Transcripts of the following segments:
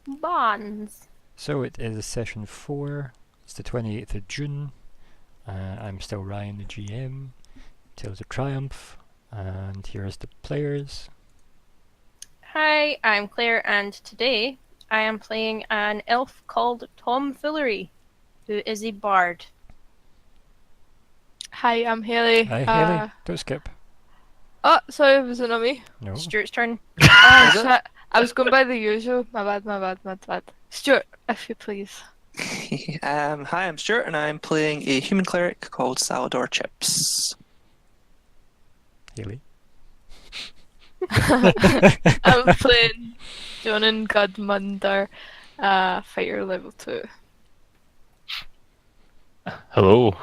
Bonds. So it is session 4. It's the 28th of June. I'm still Ryan, the GM. Tales of Triumph. And here's the players. Hi, I'm Claire, and today I am playing an elf called Tom Foolery, who is a bard. Hi, I'm Haley. Hi, Haley. Don't skip. Oh, sorry, was it not me? No. Stuart's turn. Oh, shit. I was going by the usual. My bad. Stuart, if you please. Hi, I'm Stuart, and I'm playing a human cleric called Salador Tchipps. Haley. I'm playing Jonan Gudmundr, fighter level 2. Hello,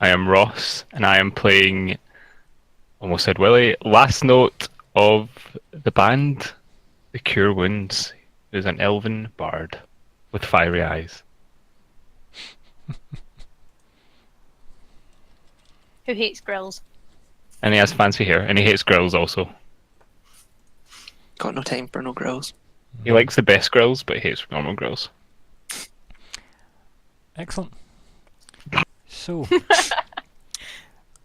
I am Ross, and I am playing, almost said Willie, last note of the band, The Cure Wounds, who's an elven bard with fiery eyes. Who hates grills. And he has fancy hair, and he hates grills also. Got no time for no grills. He likes the best grills, but he hates normal grills. Excellent. So,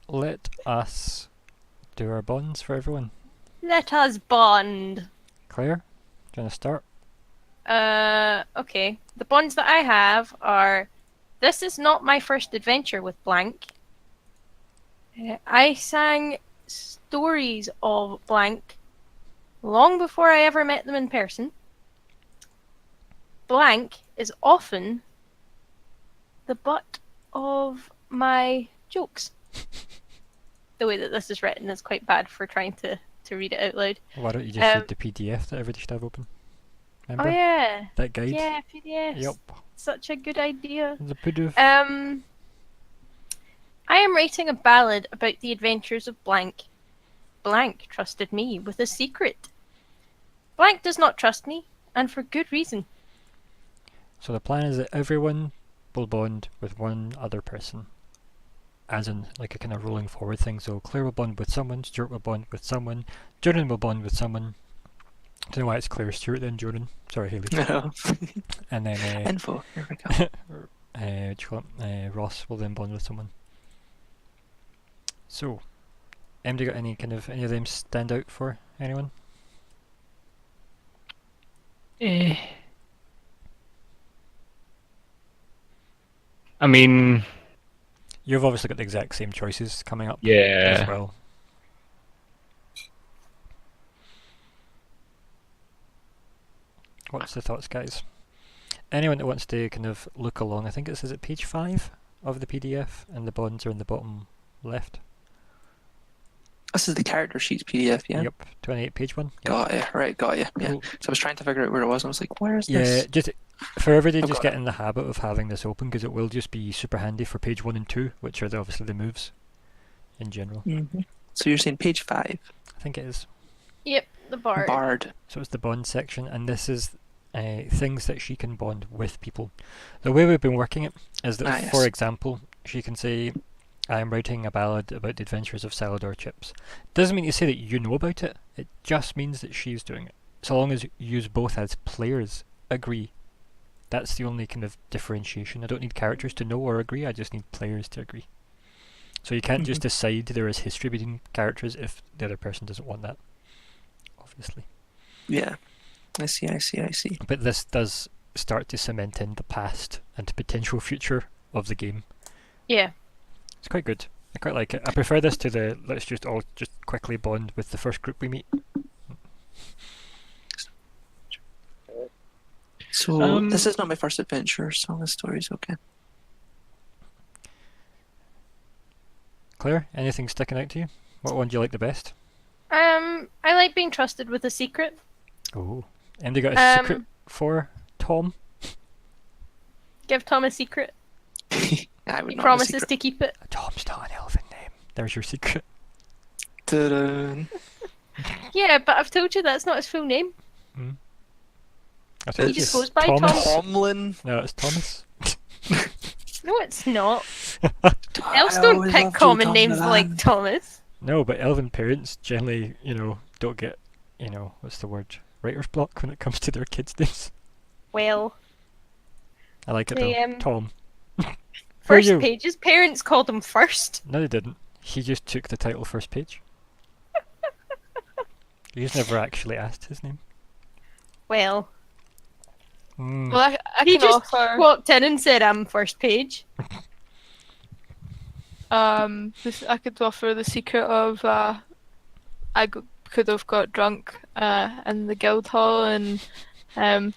let us do our bonds for everyone. Let us bond. Claire, do you want to start? Okay. The bonds that I have are, this is not my first adventure with blank. I sang stories of blank long before I ever met them in person. Blank is often the butt of my jokes. The way that this is written is quite bad for trying to read it out loud. Why don't you just read the PDF that everybody should have open? Remember? Oh yeah. That guide? Yeah, PDFs. Yep. Such a good idea. The PDF. I am writing a ballad about the adventures of Blank. Blank trusted me with a secret. Blank does not trust me, and for good reason. So the plan is that everyone will bond with one other person. As in, like a kind of rolling forward thing. So Claire will bond with someone, Stuart will bond with someone, Jonan will bond with someone. I don't know why it's Claire Stuart then, Jonan. Sorry, Haley. And then Info. Here we go. what do you call it? Ross will then bond with someone. So, do you got any of them stand out for anyone? I mean, You've obviously got the exact same choices coming up yeah. as well. What's the thoughts, guys? Anyone that wants to kind of look along, I think it says at page 5 of the PDF, and the bonds are in the bottom left. This is the character sheets PDF, yeah? Yep, 28 page one. Yep. Got it, right, got you. Yeah. Cool. So I was trying to figure out where it was, and I was like, where is Yeah, this? just for everybody, I've just got get in the habit of having this open, because it will just be super handy for page 1 and 2, which are obviously the moves in general. Mm-hmm. So you're saying page 5? I think it is. Yep, the bard. Bard. So it's the bond section, and this is things that she can bond with people. The way we've been working it is that, yes. for example, she can say, I am writing a ballad about the adventures of Salador Tchipps. Doesn't mean to say that you know about it, it just means that she's doing it. So long as you both as players agree. That's the only kind of differentiation. I don't need characters to know or agree, I just need players to agree. So you can't just decide there is history between characters if the other person doesn't want that, obviously. Yeah. I see. But this does start to cement in the past and potential future of the game. Yeah. It's quite good. I quite like it. I prefer this to the let's just all just quickly bond with the first group we meet. So this is not my first adventure, Song of Stories, okay. Claire, anything sticking out to you? What one do you like the best? I like being trusted with a secret. Oh. And you got a secret for Tom? Give Tom a secret. I would He not promises to keep it. Tom's not an elven name. There's your secret. Ta-da. Yeah, but I've told you that's not his full name. I thought He it just was goes by Thomas. Tomlin. No, it's Thomas. No, it's not. Elves don't pick common names like Thomas. No, but elven parents generally, don't get, what's the word? Writer's block when it comes to their kids' names. Well, I like it the though. Tom. Who are first you? page, his parents called him first. No, they didn't. He just took the title first page. He's never actually asked his name. Well, Mm. Well, I he can just offer. walked in and said, "I'm first page." I could offer the secret of could have got drunk in the guild hall and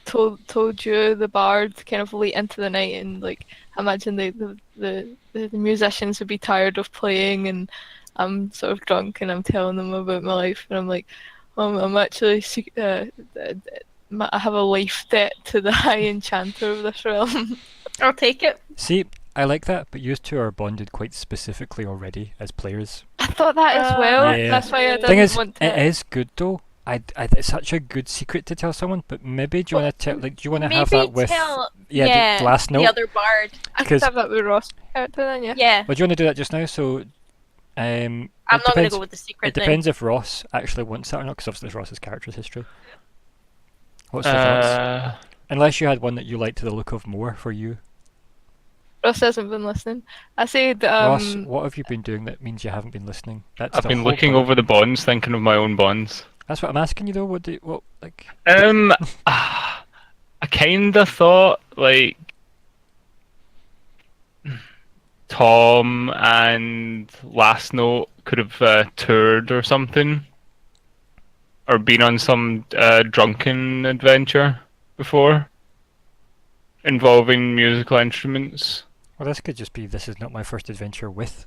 told you the bard kind of late into the night, and like imagine the musicians would be tired of playing, and I'm sort of drunk and I'm telling them about my life, and I'm like, I'm actually I have a life debt to the High Enchanter of this realm. I'll take it. See, I like that, but you two are bonded quite specifically already as players. I thought that as well. Yeah. That's why I didn't Thing is, want to. it is good though. It's such a good secret to tell someone, but maybe do you want to tell? Like, do you want to have Maybe that with? tell The last note. the other bard. I could 'cause- have that with Ross character then, yeah. Yeah, Well, do you want to do that just now? So, I'm not going to go with the secret It depends if Ross actually wants that or not, because obviously it's Ross's character's history. What's your thoughts? Unless you had one that you liked the look of more for you. Ross hasn't been listening. I said, Ross, what have you been doing that means you haven't been listening? That's I've the been whole looking point. over the bonds, thinking of my own bonds. That's what I'm asking you though. I kinda thought like Tom and Last Note could have toured or something, or been on some drunken adventure before, involving musical instruments. Well, this could just be this is not my first adventure with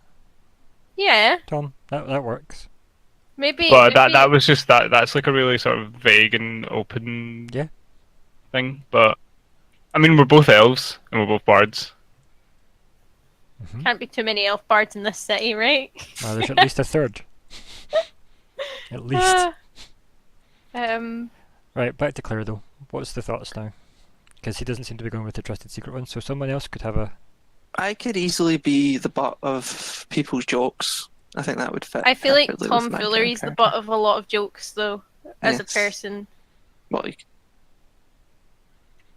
Yeah, Tom. That works. maybe. But maybe that was just that's like a really sort of vague and open Yeah. thing. But I mean, we're both elves and we're both bards. can't be too many elf bards in this city, right? Well, there's at least a third. At least. Right, back to Claire though. What's the thoughts now? Because he doesn't seem to be going with the trusted secret one, so someone else could have a. I could easily be the butt of people's jokes. I think that would fit. I feel like perfectly Tom with my Foolery's the character. butt of a lot of jokes, though, as a Yes. person. Well,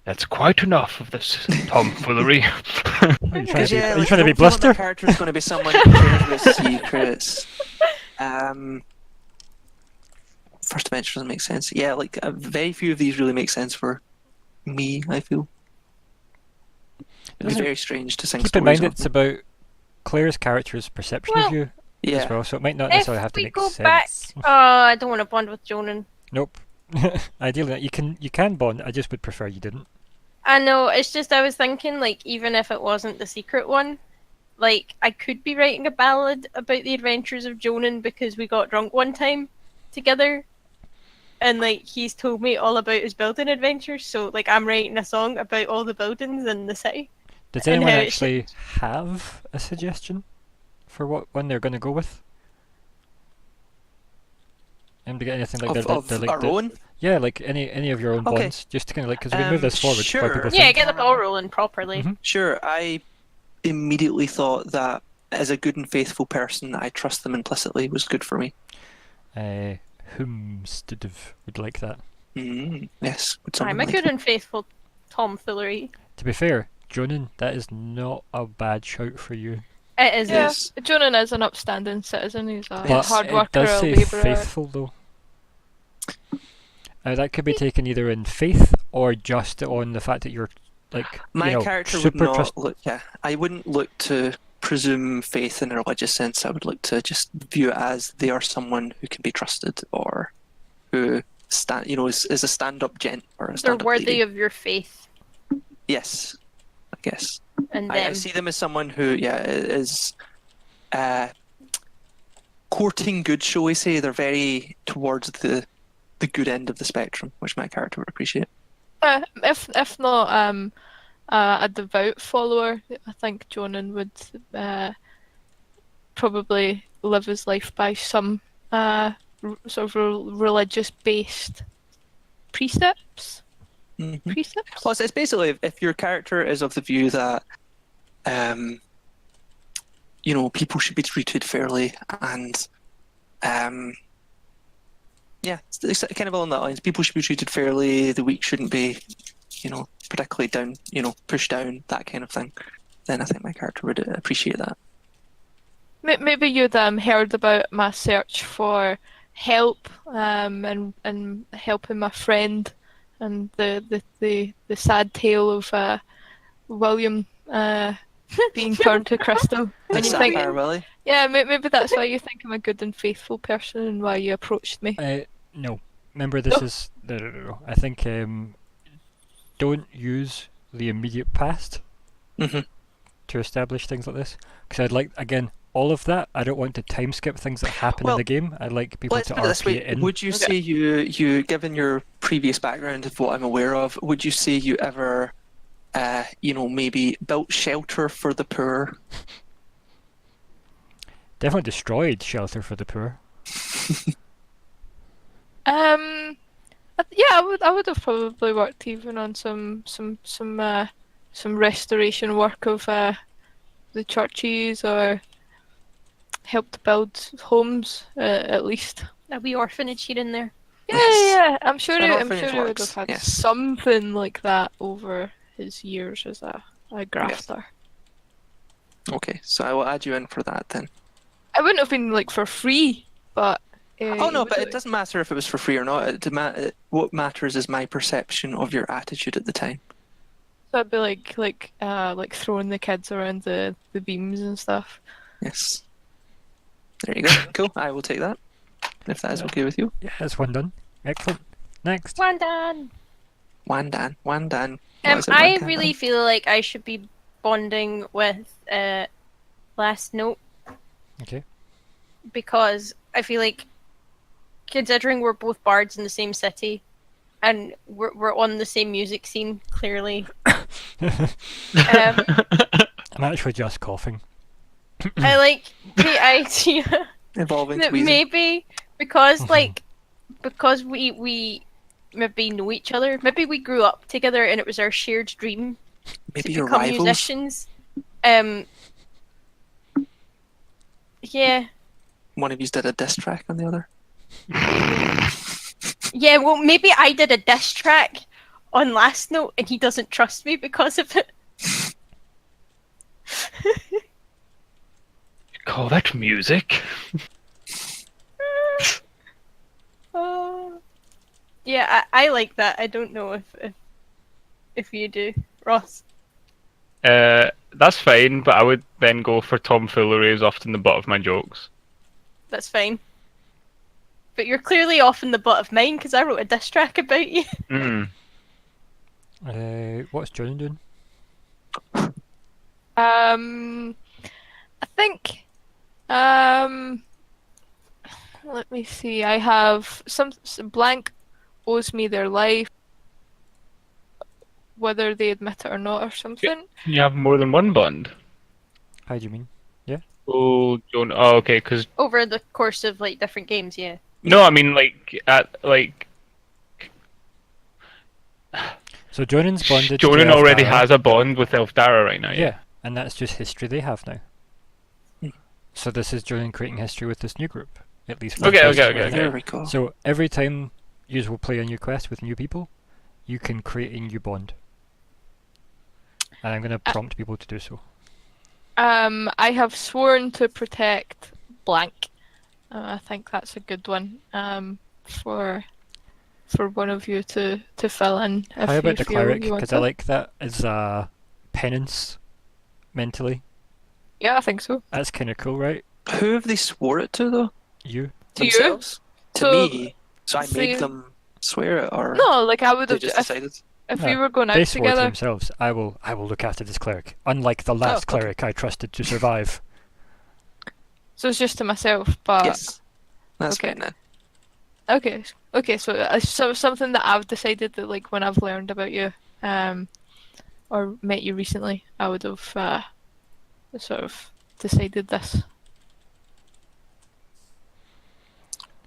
That's quite enough of this tomfoolery. Are you trying to be, yeah, are you like, trying to be don't feel like bluster? my character's going to be someone who cares about secrets. First adventure doesn't make sense. Yeah, like very few of these really make sense for me. I feel it'd be very strange to sing Keep in stories mind of it's them. about Claire's character's perception Well, of you Yeah, as well, so it might not necessarily have If to we make go sense. back, I don't want to bond with Jonan. Nope. Ideally, you can bond. I just would prefer you didn't. I know, it's just I was thinking, like, even if it wasn't the secret one, like, I could be writing a ballad about the adventures of Jonan because we got drunk one time together. And, like, he's told me all about his building adventures, so, like, I'm writing a song about all the buildings in the city. Does And anyone how it actually have a suggestion for what one they're going to go with? Anybody get anything like of they're like our own. Yeah, like any of your own Okay. bonds, just to kind of like because we move this forward. Sure. While people Yeah, think. get the ball rolling properly. Mhm. Sure, I immediately thought that as a good and faithful person, I trust them implicitly was good for me. Whomstead would like that. Yes, would I'm someone a like good that? and faithful Tom Foolery. To be fair, Jonan, that is not a bad shout for you. It is. Yeah, Yes. Jonan is an upstanding citizen. He's a But hard it worker, does a say labourer. faithful though. That could be taken either in faith or just on the fact that you're like My you know, character would super not trust. look. Yeah, I wouldn't look to presume faith in a religious sense. I would look to just view it as they are someone who can be trusted, or who is a stand-up gent or a They're stand-up worthy lady. of your faith. Yes, I guess. And I them. see them as someone who, is courting good, shall we say. They're very towards the good end of the spectrum, which my character would appreciate. If not a devout follower, I think Jonan would probably live his life by some sort of religious-based precepts. Mm-hmm. Precepts. Plus, it's basically if your character is of the view that, people should be treated fairly, and it's kind of along that lines. People should be treated fairly. The weak shouldn't be, particularly down, push down, that kind of thing, then I think my character would appreciate that. Maybe you'd heard about my search for help and helping my friend, and the sad tale of William being turned to crystal. The And you think, Sapphire Willie. yeah, maybe that's why you think I'm a good and faithful person and why you approached me. No. Remember, this No. is... No. I think don't use the immediate past Mm-hmm. to establish things like this. Because I'd like, again, all of that, I don't want to time skip things that happen in Well, the game. I'd like people Let's to put it this RP way. it in. Would you say you, given your previous background of what I'm aware of, would you say you ever, maybe built shelter for the poor? Definitely destroyed shelter for the poor. Yeah, I would have probably worked even on some restoration work of the churches, or helped build homes at least. A wee orphanage here and there. Yeah. I'm sure An he orphanage would works, have had yes. something like that over his years as a grafter. Okay, so I will add you in for that then. I wouldn't have been like for free, but. Oh no, but it doesn't matter if it was for free or not. What matters is my perception of your attitude at the time. So I'd be like throwing the kids around the beams and stuff. Yes. There you go. Cool. I will take that. If that is okay with you. Yeah, that's one done. Excellent. Next. One done. Wandan. I really feel like I should be bonding with Last Note, Okay. because I feel like, considering we're both bards in the same city, and we're on the same music scene, clearly. I'm actually just coughing. I like the idea Evolving to that wheezing. maybe because we maybe know each other, maybe we grew up together and it was our shared dream Maybe to you're become rivals. musicians. Yeah. One of you did a diss track on the other. Yeah, well, maybe I did a diss track on Last Note and he doesn't trust me because of it. Call that music? Yeah, I like that. I don't know if you do, Ross. That's fine, but I would then go for Tom Foolery as often the butt of my jokes. That's fine. But you're clearly off in the butt of mine because I wrote a diss track about you. Mm. What's Jonan doing? I think. Let me see. I have some blank owes me their life, whether they admit it or not, or something. You have more than one bond. How do you mean? Oh, Joan. Oh, okay. Because Over the course of like different games, yeah. no, I mean like So Jonan's bonded to Jonan already Elfdara. has a bond with Elfdara right now. Yeah, and that's just history they have now. Hmm. So this is Jonan creating history with this new group, at least. for Okay, the first okay, one. okay. There we go. So every time you will play a new quest with new people, you can create a new bond. And I'm going to prompt people to do so. I have sworn to protect blank. I think that's a good one. For one of you to fill in. If How you about the feel cleric? you want Because I to. like that as a penance mentally. Yeah, I think so. That's kind of cool, right? Who have they swore it to though? You. To you? Themselves? To So- me. So I so made you- them swear it, or No, like I would they have just if decided? we were going They out swore to together. themselves, I will look after this cleric, unlike the last okay. cleric I trusted to survive. So it's just to myself, but Yes. That's okay. fine then. Okay. So something that I've decided that, like, when I've learned about you, or met you recently, I would have sort of decided this.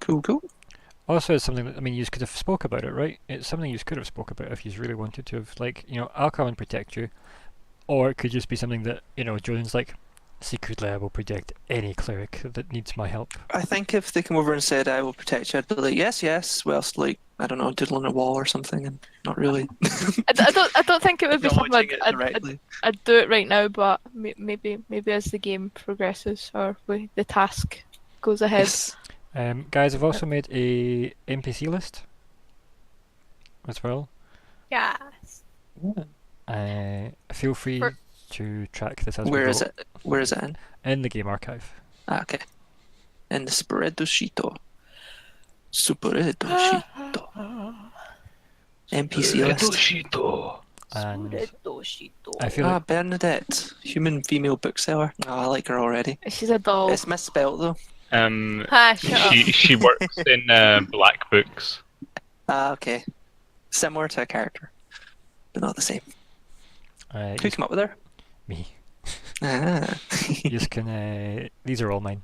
Cool. Also, it's something that, I mean, you could have spoke about it, right? It's something you could have spoke about if you really wanted to have, like, I'll come and protect you. Or it could just be something that, Jonan's like, Secretly, I will protect any cleric that needs my help. I think if they come over and said, I will protect you, I'd be like, yes, yes, whilst, like, I don't know, doodling a wall or something, and not really I don't think it would be something acknowledging it directly. I'd do it right now, but maybe as the game progresses or the task goes ahead. Yes. Guys, I've also made a NPC list as well. Yes. Feel free For- to track this as we Where go is it? Where is it in? in the game archive. Ah, okay. In the spreadsheet. Spreadsheet. NPC list. And Suredoshito. I feel like Bernadette, human female bookseller. Oh, I like her already. She's a doll. It's misspelled though. Shut up. She works in black books. Ah, okay. Similar to a character, but not the same. Who came up with her? me. Ah. You can. These are all mine.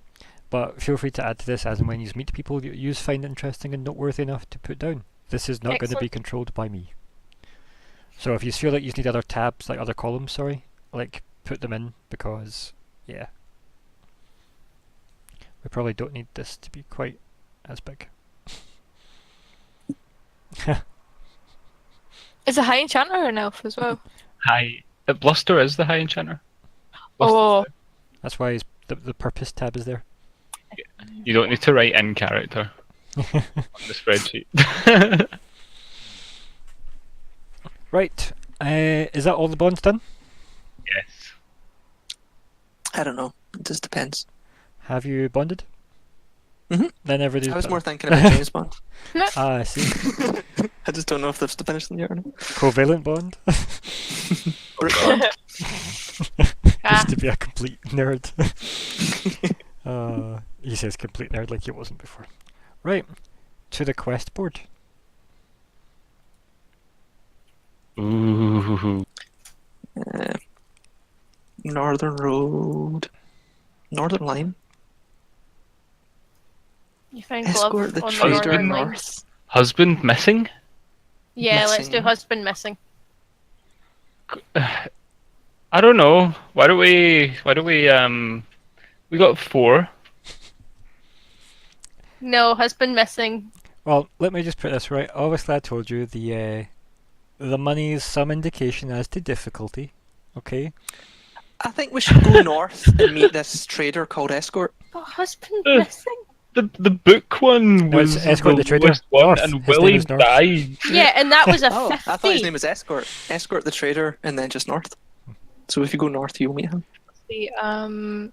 But feel free to add to this as and when you meet people you find interesting and noteworthy enough to put down. This is not going to be Excellent. controlled by me. So if you feel like you need other tabs, like other columns, sorry, like put them in because, yeah. We probably don't need this to be quite as big. Is a high enchanter or an elf as well? High. Bluster is the high enchanter. Oh, That's why the purpose tab is there. You don't need to write in character on the spreadsheet. Right. Is that all the bonds done? Yes. I don't know. It just depends. Have you bonded? Mhm. Then everybody's I was done. more thinking about James Bond. Ah, I see. I just don't know if they've finished them yet or not. Covalent bond. Brick Bond. Just to be a complete nerd. He says complete nerd like he wasn't before. Right. To the quest board. Ooh. Northern Road. Northern Line. You find Escort glove the on the trader northern line. north. Husband missing? Yeah, let's do Missing. husband missing. I don't know. Why don't we we got 4. No, husband missing. Well, let me just put this right. Obviously, I told you the money is some indication as to difficulty. Okay. I think we should go north and meet this trader called Escort. But husband Uh. missing? The book one No, it's was Escort the Trader. lowest one, North. and His name Willie is North. died. Yeah, and that was a Oh, 50. I thought his name was Escort. Escort the trader, and then just north. So if you go north, you'll meet him.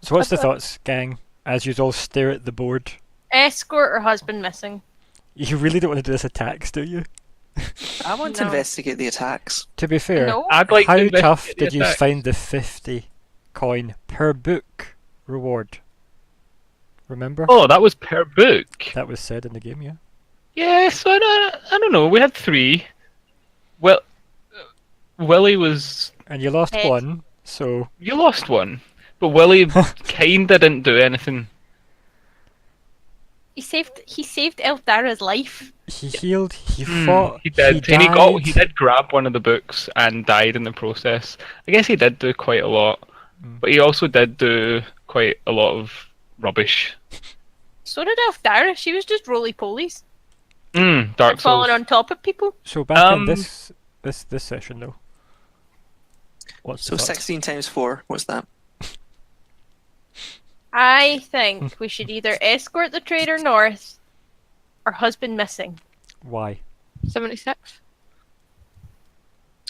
So what's the thoughts, gang? As you all stare at the board. Escort or husband missing? You really don't want to do this attacks, do you? I want to No. investigate the attacks. To be fair, No. I'd like how to tough investigate did the you attack. find the 50 coin per book reward? Remember? Oh, that was per book. That was said in the game, yeah. Yes, I don't know. We had 3. Well, Willie was. And you lost Head. one, so You lost one, but Willie kinda didn't do anything. He saved Eldara's life. he healed, he fought, He did. he And died. he did grab one of the books and died in the process. I guess he did do quite a lot, but he also did do quite a lot of rubbish. So did Eldara. She was just roly-polies. Dark Souls. Falling on top of people. So back in this session though. What's So the thoughts? 16 times 4, what's that? I think we should either escort the trader north or husband missing. Why? 76.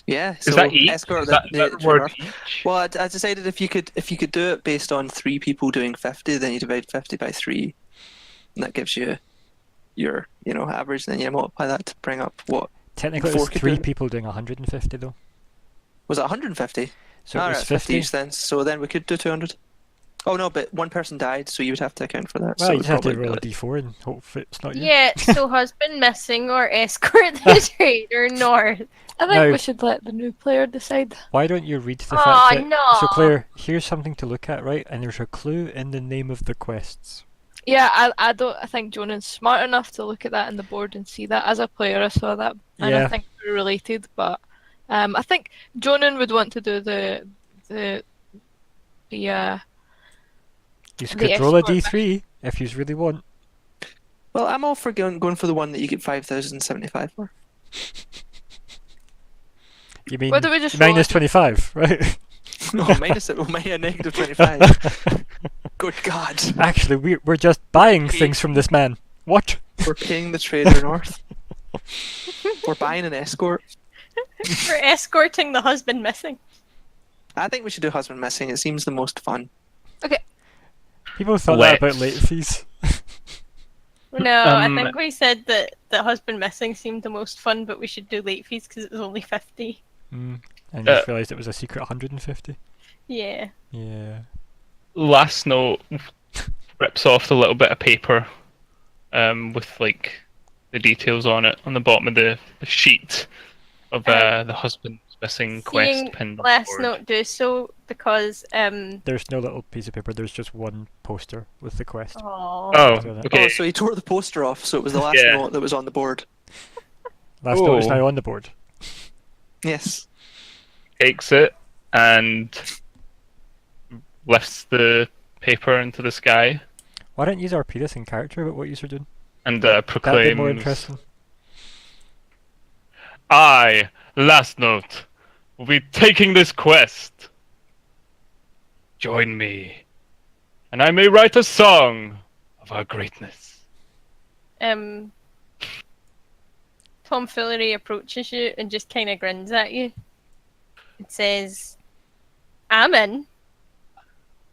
Yeah, so Is that each? Escort Is the, that the reward north. each? Well, I decided if you could do it based on 3 people doing 50, then you divide 50 by 3, and that gives you your average. Then you multiply that to bring up what Technically, it Four was could 3 do it. people doing 150 though. was it 150? So it Alright, was 50 50. each then. So then we could do 200. Oh no, but one person died, so you would have to account for that. Well, so you it'd just have to probably be roll a like- d4 and hope it's not you. Yeah, so husband missing or escort the trader north. I think No. we should let the new player decide. Why don't you read the Aw, fact that... no. So Claire, here's something to look at, right? And there's a clue in the name of the quests. Yeah, I think Jonan's smart enough to look at that in the board and see that. As a player, I saw that, and Yeah. I think they're related. But I think Jonan would want to do the You The could roll a escort d3 if you really want. Well, I'm all for going for the one that you get 5,075 for. You mean Why don't we just roll minus a 25, right? No, minus it. Well, negative 25. Good God. Actually, we're just buying things from this man. What? We're paying the trader north. We're buying an escort. We're escorting the husband missing. I think we should do husband missing. It seems the most fun. People thought that about Let's- late fees. No, I Um, think we said that husband missing seemed the most fun, but we should do late fees because it was only 50. And you just realised it was a secret 150. Yeah. Yeah. Last note rips off the little bit of paper with like the details on it on the bottom of the sheet of the husband's missing quest Seeing pinned on the last board. note do so because There's no little piece of paper, there's just one poster with the quest. oh Oh, So that- okay. Oh, so he tore the poster off, so it was the last Yeah. note that was on the board. Last note is Oh. now on the board. Yes. Takes it and lifts the paper into the sky Why don't you repeat this in character about what you're doing? and That'd be more proclaims, interesting. I, Last Note, will be taking this quest. Join me, and I may write a song of our greatness. Tom Foolery approaches you and just kind of grins at you. It says, "I'm in."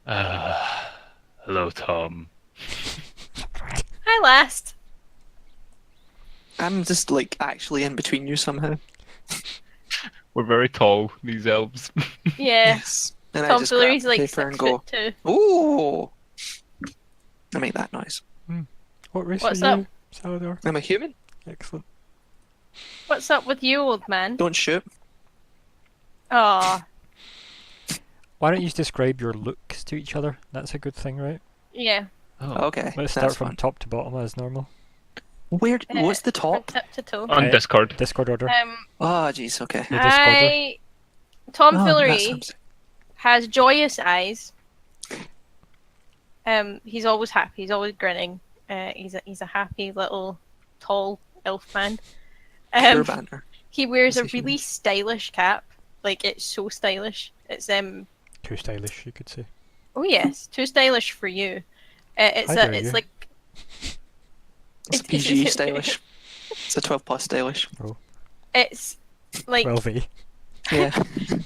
Hello, Tom. Hi, last. I'm just like actually in between you somehow. We're very tall, these elves. Yeah. Yes. And I Tom just grab Foolery's the like paper and 6'2". go, ooh. I make that noise. What race What's are up? you, Salador? I'm a human. Excellent. What's up with you, old man? Don't shoot. Aw, Why don't you describe your looks to each other? That's a good thing, right? yeah. Okay. Let's start that's from fun. top to bottom as normal. Where? What's the From top? tip to toe. On Discord. Discord order. Oh, jeez. Okay. Your Discorder. Tom Oh, that Foolery sounds- has joyous eyes. He's always happy. He's always grinning. He's a happy little tall elf man. Pure banter. He wears a Is he really stylish cap. Like it's so stylish. It's Too stylish, you could say. oh yes, too stylish for you. It's How dare it's you. like It's PG stylish. It's a 12 plus stylish. it's like 12V. Yeah.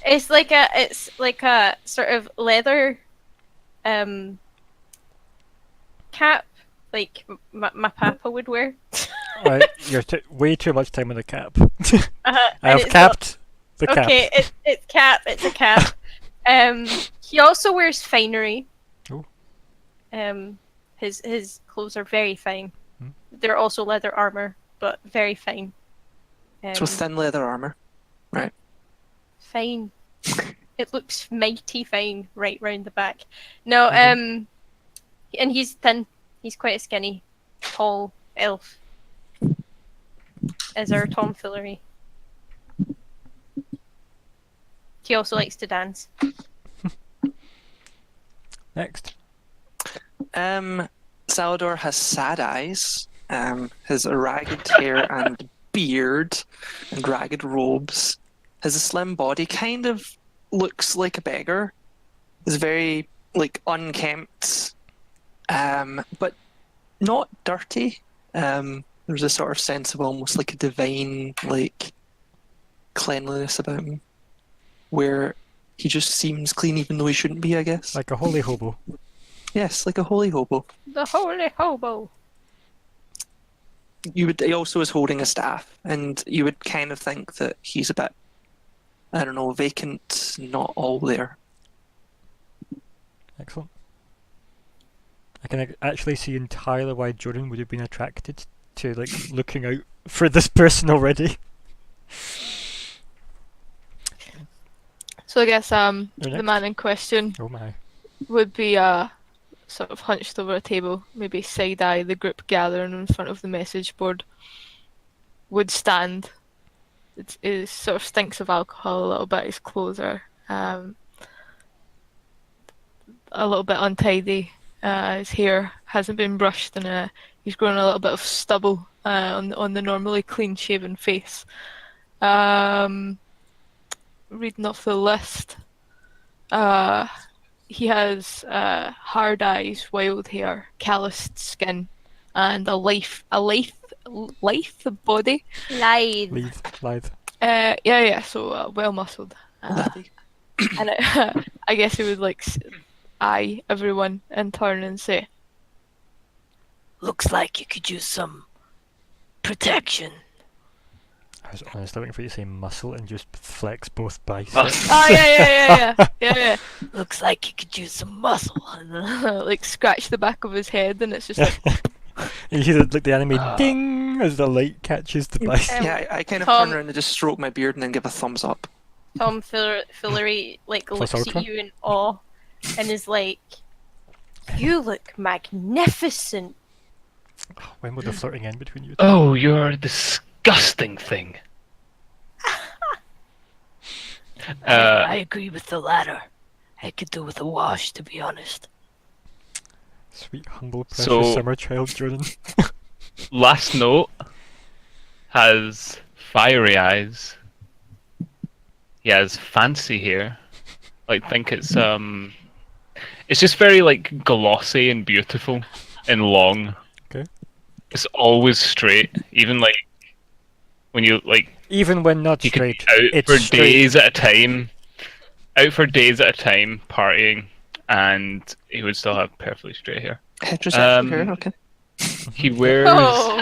it's like a sort of leather cap like my papa would wear. Right, you're way too much time on the cap. I and have it's capped the cap. okay, it's cap. It's a cap. He also wears finery. Oh. His clothes are very fine. Hmm. They're also leather armor, but very fine. So thin leather armor. Right. Fine. It looks mighty fine right round the back. No, Mhm. and he's thin. He's quite a skinny, tall elf. As our Tom Foolery. He also likes to dance. Next. Salador has sad eyes. Has a ragged hair and beard and ragged robes. Has a slim body. Kind of looks like a beggar. Is very like unkempt, but not dirty. There's a sort of sense of almost like a divine like cleanliness about him, where he just seems clean even though he shouldn't be. I guess. Like a holy hobo. Yes, like a holy hobo. The holy hobo. He also is holding a staff, and you would kind of think that he's a bit, I don't know, vacant, not all there. Excellent. I can actually see entirely why Jonan would have been attracted to like looking out for this person already. So I guess You're the next. man in question Oh my. would be sort of hunched over a table, maybe side eye the group gathering in front of the message board. Would stand. It sort of stinks of alcohol a little bit. His clothes are a little bit untidy. His hair hasn't been brushed, and he's grown a little bit of stubble on the normally clean-shaven face. Reading off the list, he has hard eyes, wild hair, calloused skin, and a lithe body. Lithe. Yeah. So well muscled. And I guess he would like eye everyone in turn and say, "Looks like you could use some protection." I was honestly waiting for you to say muscle and just flex both biceps. "Oh yeah." Looks like you could use some muscle. Like scratch the back of his head, and it's just like, You hear the anime ding as the light catches the bicep. Yeah, I kind of Tom- turn around and just stroke my beard and then give a thumbs up. Tom Foolery like Plus looks ultra? at you in awe and is like, "You look magnificent." When will the flirting end between you? Oh, you're a disgusting thing. I agree with the latter. I could do with a wash, to be honest. Sweet, humble, precious So- summer child Jonan. Last Note has fiery eyes. He has fancy hair. Like, think it's just very like glossy and beautiful and long. Okay. It's always straight, even like when you like Even when not you could be straight, out it's for straight. days at a time, partying, and he would still have perfectly straight hair. Heterosexual hair, okay. He wears. Oh,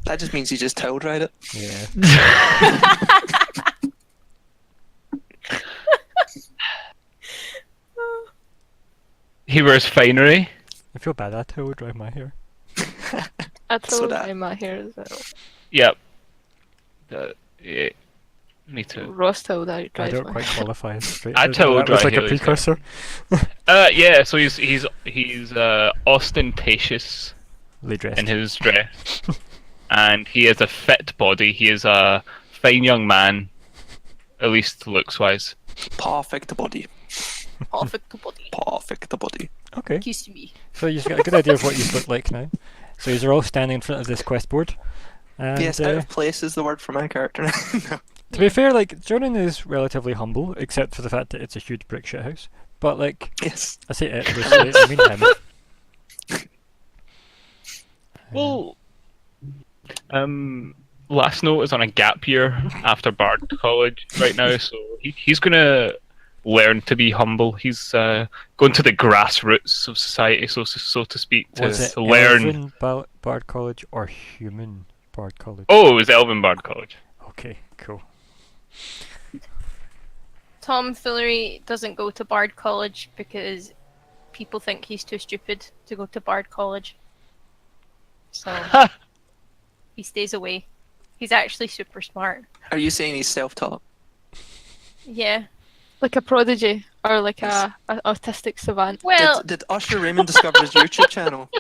That just means you just towel dried it. Yeah. He wears finery. I feel bad. I would dry my hair. I So told that- him my hair as well. Yep. Yeah, me too. Ross told I I drive don't my quite qualify as straight. I so towel that was dry like a Haley's hair. precursor. Yeah. So he's ostentatious Fully dressed. in his dress, and he has a fit body. He is a fine young man, at least looks wise. Perfect body. perfect body. Perfect body. Okay. Kiss me. So you've got a good idea of what you look like now. So you're all standing in front of this quest board. And, Yes, out of place is the word for my character. No. to be fair, like, Jonan is relatively humble, except for the fact that it's a huge brick shit house. But, like, Yes. I say it loosely, I mean him. Well, Last Note is on a gap year after Bard College right now, so he's gonna learn to be humble. He's going to the grassroots of society, so to speak, Was it to learn. Elven Bard College or Human Bard College? Oh, it was Elven Bard College. Okay, cool. Tom Foolery doesn't go to Bard College because people think he's too stupid to go to Bard College. So he stays away. He's actually super smart. Are you saying he's self-taught? Yeah. like a prodigy or like Yes. a autistic savant. Well, Did Usher Raymond discover his YouTube channel?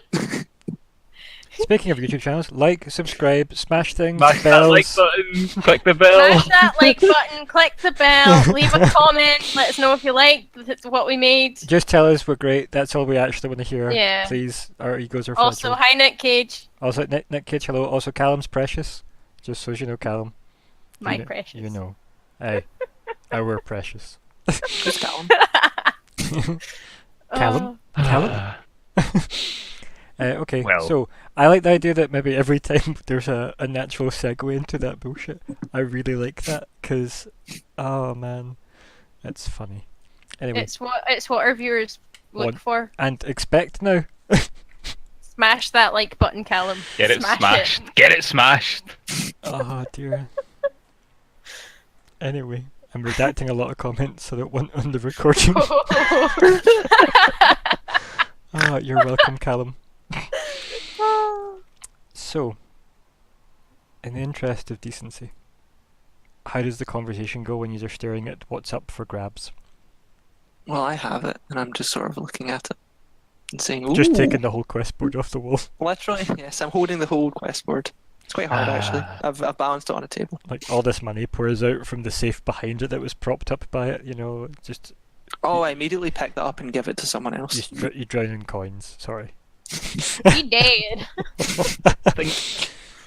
Speaking of YouTube channels, like, subscribe, smash things, Smash that bells. like button, click the bell. smash that like button, click the bell, leave a comment, let us know if you like what we made. Just tell us we're great. That's all we actually want to hear. Yeah. Please, our egos are Also, fragile. hi Nick Cage, Also, Nick Cage, hello. Also, Callum's precious. Just so you know, Callum. my you know, precious. You know. Aye. We're precious. Who's Callum? Callum? Callum? Okay, Well. so I like the idea that maybe every time there's a natural segue into that bullshit. I really like that because, oh man, it's funny. Anyway, It's what our viewers look What? for. and expect now. Smash that like button, Callum. Get it Smash smashed. Get it smashed. Oh dear. Anyway, I'm redacting a lot of comments so that won't on the recording. Ah, you're welcome, Callum. So, in the interest of decency, how does the conversation go when you're staring at what's up for grabs? Well, I have it, and I'm just sort of looking at it and saying, "Ooh." Just taking the whole quest board off the wall. Literally, yes, I'm holding the whole quest board. It's quite hard, actually. I've balanced it on a table. Like, all this money pours out from the safe behind it that was propped up by it, just Oh, I immediately pick that up and give it to someone You, else. you drown in coins. Sorry. He dead.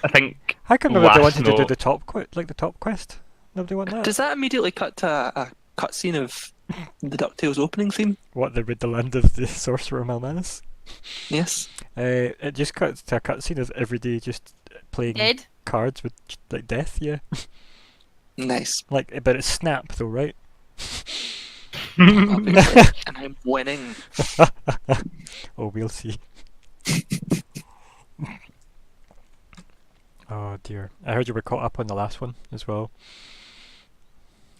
I think How come nobody last wanted to do note- the top the top quest? Nobody want that. Does that immediately cut to a cutscene of the DuckTales opening theme? What, they rid the land of the sorcerer Malmanis? Yes. It just cuts to a cutscene of every day just playing Dead. cards with like death. Yeah. Nice. Like, but it's Snap though, right? Obviously. And I'm winning. Oh, we'll see. Oh dear. I heard you were caught up on the last one as well.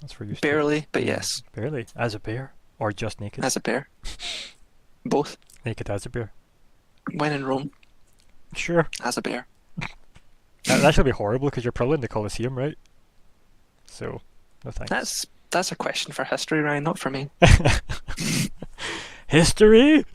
That's where you Barely, but yes, Barely. As a bear? Or just naked? as a bear. Both. Naked as a bear. When in Rome, Sure. as a bear. That should be horrible because you're probably in the Colosseum, right? So, no thanks. That's a question for history, Ryan, not for me. History!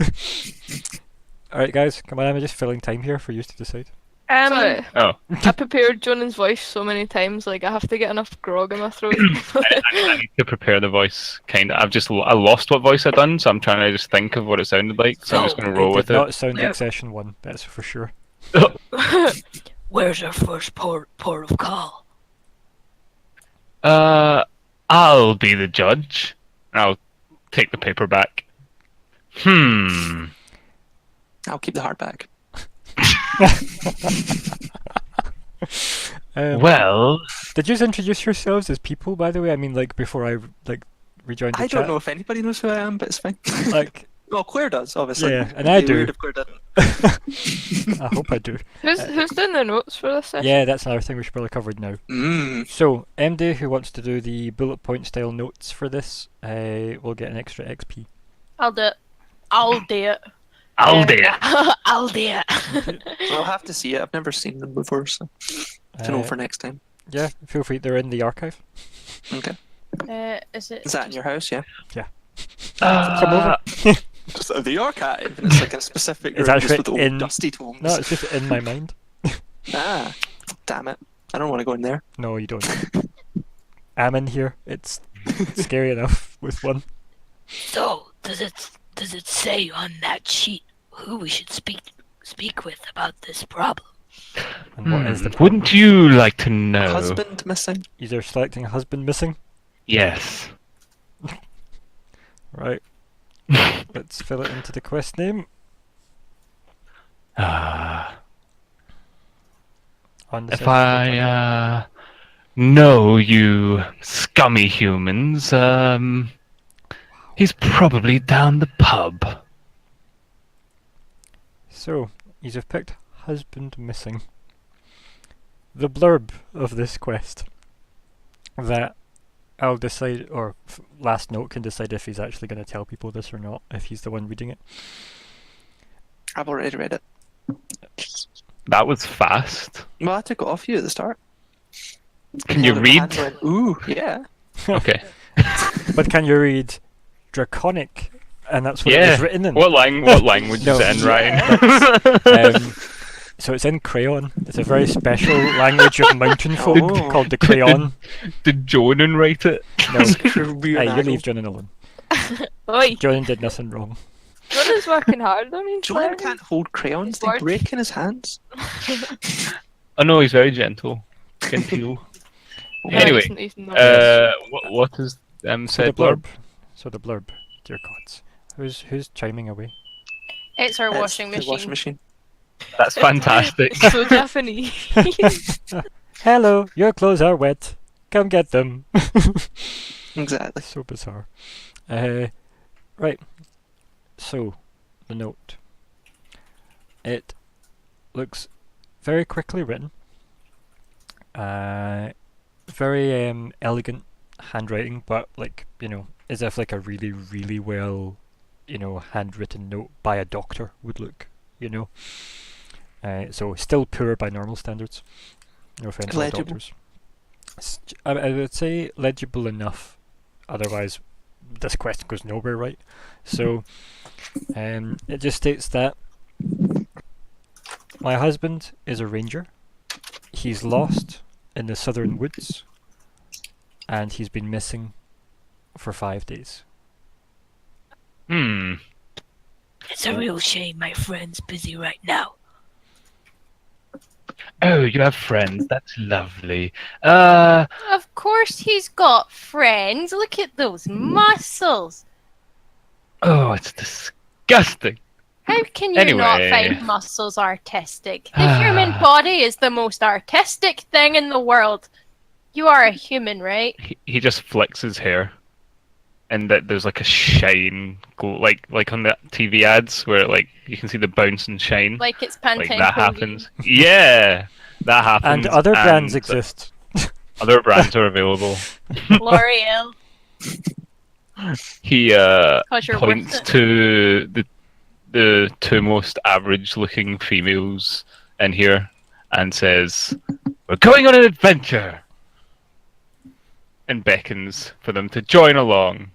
Alright guys, come on, I'm just filling time here for you to decide. Sorry, Oh, I prepared Jonan's voice so many times, like I have to get enough grog in my throat. I need to prepare the voice. Kind of. I lost what voice I'd done, so I'm trying to just think of what it sounded like. So I'm just going to roll It with did it. not sound like session 1, that's for sure. Where's our first port of call? I'll be the judge. I'll take the paper back. I'll keep the hardback. Well, Did you introduce yourselves as people, by the way? I mean, like, before I, like, rejoined the I chat? don't know if anybody knows who I am, but it's fine. Like, Well, Claire does, obviously. yeah, and It'd I be do. weird if Claire didn't. I hope I do. Who's doing the notes for this session? Yeah, that's another thing we should probably cover now. Mm. So, MD, who wants to do the bullet point style notes for this, will get an extra XP. I'll do it. I'll do it. I'll do it. I'll do it. I'll have to see it. I've never seen them before, so to know for next time. Yeah, feel free. They're in the archive. Okay. Is it? Is that in your house? Yeah. Come over. Just the archive. And it's like a specific It's room just actually with old in- dusty tomes. No, it's just in my mind. Ah, damn it! I don't want to go in there. No, you don't. I'm in here. It's scary enough with one. So, does it say on that sheet who we should speak with about this problem? And what is the Wouldn't you like to know? Husband missing. Either selecting a husband missing. Yes. Right. Let's fill it into the quest name. Ah. On the If session I know you scummy humans, he's probably down the pub. So, you have picked husband missing. The blurb of this quest that I'll decide, or last note can decide if he's actually going to tell people this or not, if he's the one reading it. I've already read it. That was fast. Well, I took it off you at the start. Can you One of my hands read? went, ooh, yeah. Okay. But can you read Draconic? And that's what it Yeah. was written in. What language No. is it in, Ryan? So it's in Crayon. It's a very special language of mountain folk Oh. called the Crayon. Did Jonan write it? No, hey, you leave Jonan alone. Oi, Jonan did nothing wrong. Jonan's working hard on his Jonan learning. can't hold crayons. They Words. break in his hands. Oh no, he's very gentle. Genteel. No, Anyway, he's not. what is So said the blurb. So the blurb. Dear gods. Who's chiming away? It's our It's washing the machine. washing machine. That's fantastic. So Japanese. Hello, your clothes are wet. Come get them. Exactly. So bizarre. Right. So, the note. It looks very quickly written. Very elegant handwriting, but like, as if like a really, really well, handwritten note by a doctor would look, So still poor by normal standards. No offense to all Legible. doctors. I would say legible enough. Otherwise, this quest goes nowhere, right? So, it just states that my husband is a ranger. He's lost in the southern woods, and he's been missing for 5 days. Hmm. It's a real shame my friend's busy right now. Oh, you have friends. That's lovely. Of course he's got friends. Look at those muscles. Oh, it's disgusting. How can you not Anyway. find muscles artistic? The human body is the most artistic thing in the world. You are a human, right? He just flicks his hair, and that there's like a shine, like on the TV ads where like you can see the bounce and shine. Like it's Like Pantene. that happens. Yeah, that happens. And other brands and exist. Other brands are available. L'Oreal. He 'Cause you're points worth it. to the two most average-looking females in here and says, "We're going on an adventure," and beckons for them to join along.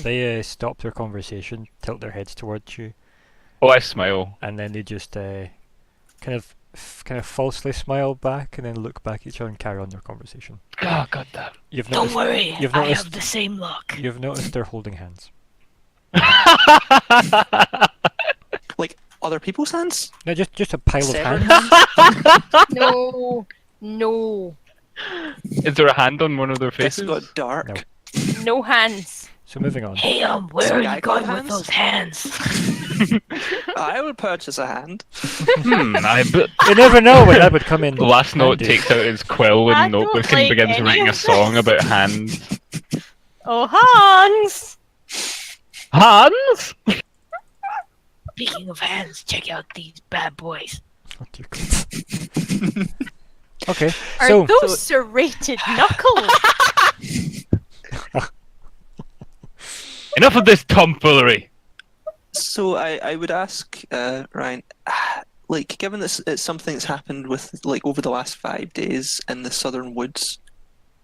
They stop their conversation, tilt their heads towards you, Oh, I smile. and then they just kind of falsely smile back, and then look back at each other and carry on their conversation. Oh, goddamn. You've Don't noticed. worry, You've I noticed. have the same luck. You've noticed they're holding hands. Like other people's hands? No, just a pile of Severed hands. hands? No. No. Is there a hand on one of their This faces? got dark. No. No hands. So moving on. Hey, where Some are guy you got going with hands? those hands? I would purchase a hand. You never know when that would come in. The last note handy. takes out his quill I and don't notebook like and begins any writing a of song this. about hands. Oh, Hans! Hands? Speaking of hands, check out these bad boys. Oh, dear God. Okay, Are so those serrated knuckles? Enough of this tomfoolery. So I would ask Ryan, like, given this it's something that's happened with like over the last 5 days in the southern woods,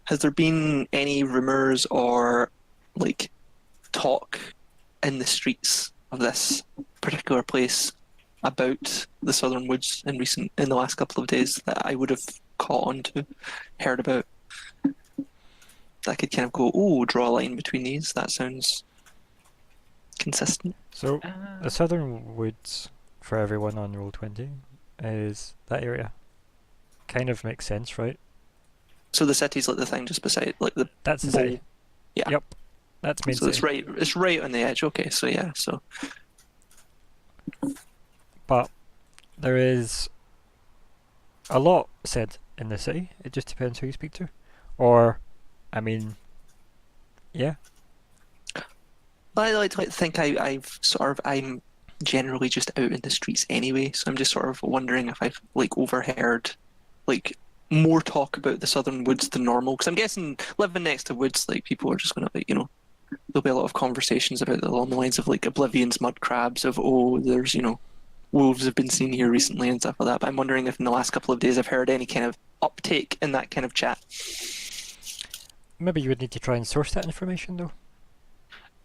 has there been any rumors or like talk in the streets of this particular place about the southern woods in the last couple of days that I would have caught on to, heard about? That could kind of go, oh, draw a line between these. That sounds consistent. So the southern woods for everyone on Roll20 is that area. Kind of makes sense, right? So the city's like the thing just beside, like the That's the bowl. city. Yeah. Yep. That's main So it's city. it's right on the edge. Okay, so yeah, so But there is a lot said in the city. It just depends who you speak to. Or, I mean, yeah. I like to think I'm generally just out in the streets anyway, so I'm just sort of wondering if I've like overheard like more talk about the southern woods than normal. Because I'm guessing living next to woods, like people are just gonna like there'll be a lot of conversations about it along the lines of like Oblivion's mud crabs of there's wolves have been seen here recently and stuff like that. But I'm wondering if in the last couple of days I've heard any kind of uptake in that kind of chat. Maybe you would need to try and source that information, though.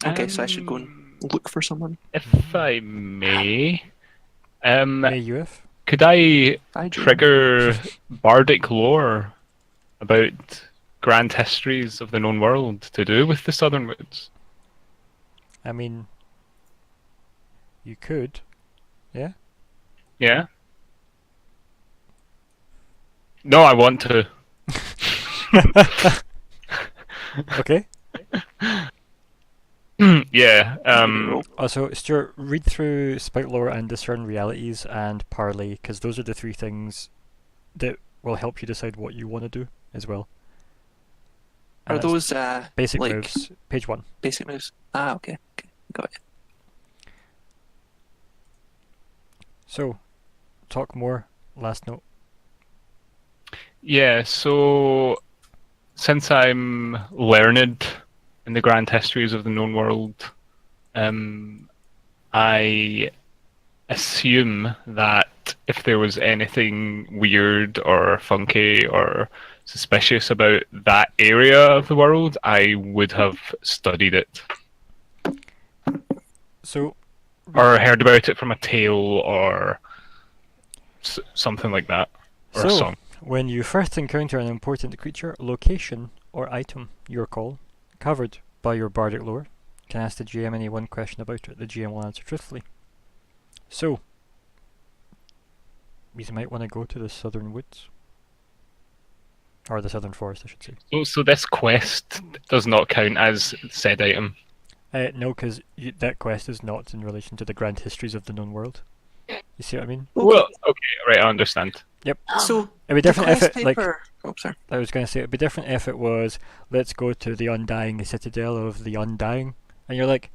Okay, so I should go and look for someone. If I may, May you have? could I I do. trigger bardic lore about grand histories of the known world to do with the southern woods? I mean, you could. Yeah? Yeah? No, I want to. Okay. Yeah, Also, Stuart, read through Spout Lore and Discern Realities and Parley, because those are the three things that will help you decide what you want to do as well. And Are that's those basic like moves? Page 1. basic moves? Ah, okay, got it. So, talk more. Last note. yeah, so since I'm learned in the grand histories of the known world, I assume that if there was anything weird or funky or suspicious about that area of the world, I would have studied it So, or heard about it from a tale or something like that, or a So, song. when you first encounter an important creature, location, or item, your call, covered by your bardic lore, can ask the GM any one question about it. The GM will answer truthfully. So, you might want to go to the southern woods. Or the southern forest, I should say. So this quest does not count as said item. No, because that quest is not in relation to the grand histories of the known world. You see what I mean? Well, okay, right, I understand. Yep. So It'd be different if quest it, like, paper. Oh, sorry. I was going to say, it'd be different if it was, let's go to the Undying Citadel of the Undying. And you're like,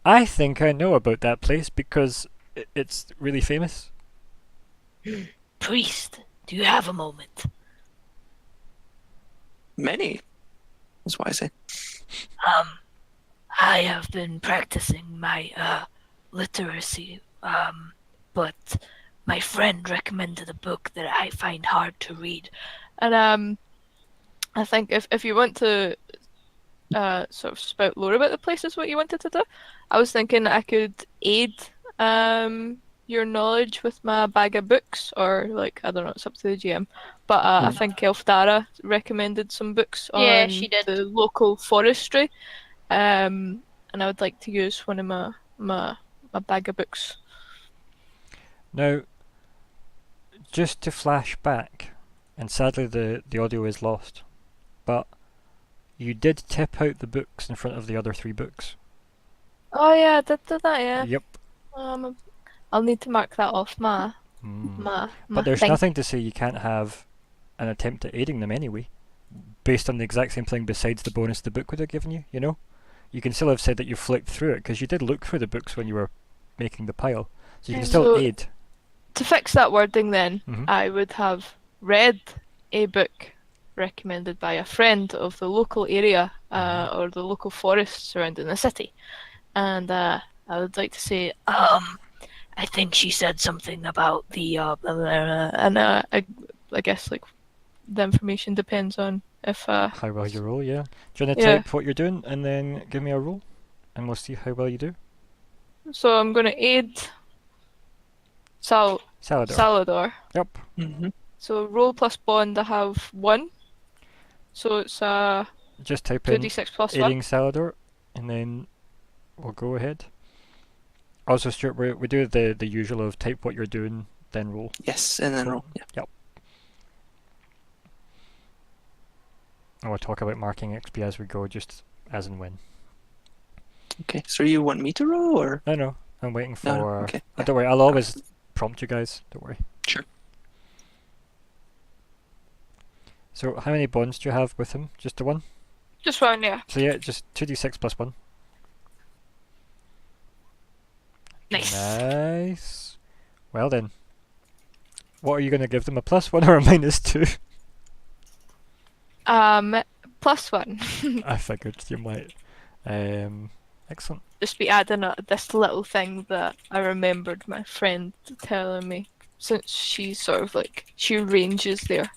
I think I know about that place because it's really famous. Priest, do you have a moment? Many, is what I say. I have been practicing my literacy, but my friend recommended a book that I find hard to read. And I think if you want to sort of spout lore about the places what you wanted to do, I was thinking I could aid your knowledge with my bag of books, or like, I don't know, it's up to the GM. But I think Elfdara recommended some books Yeah, on she did. the local forestry. And I would like to use one of my bag of books. Now, just to flash back, and sadly the audio is lost, but you did tip out the books in front of the other 3 books. Oh yeah, I did do that, yeah. Yep. I'll need to mark that off my But there's thing. nothing to say you can't have an attempt at aiding them anyway, based on the exact same thing besides the bonus the book would have given you, you know? You can still have said that you flicked through it, because you did look through the books when you were making the pile. So you can still So- aid. To fix that wording then, Mhm. I would have read a book recommended by a friend of the local area or the local forest surrounding the city. And I would like to say, I think she said something about the and I guess like the information depends on if How well you roll, yeah. Do you want to Yeah. type what you're doing and then give me a roll? And we'll see how well you do. so I'm going to aid Salador. Salador. Yep. Mm-hmm. So roll plus bond, I have 1. So it's Just type in 2d6 plus 1. aiding Salador, and then we'll go ahead. Also, Stuart, we do the usual of type what you're doing, then roll. Yes, and then roll. Yeah. Yep. And we'll talk about marking XP as we go, just as and when. Okay. So you want me to roll, or No, I'm waiting for... No, okay, yeah. Don't worry, I'll always prompt you guys, don't worry. Sure. So, how many bonds do you have with him? Just the 1? Just 1, yeah. So yeah, just 2d6 plus 1. Nice. Nice. Well then. What are you going to give them, a +1 or a -2? Plus 1. I figured you might. Excellent. Just be adding this little thing that I remembered my friend telling me, since she sort of like, she ranges there.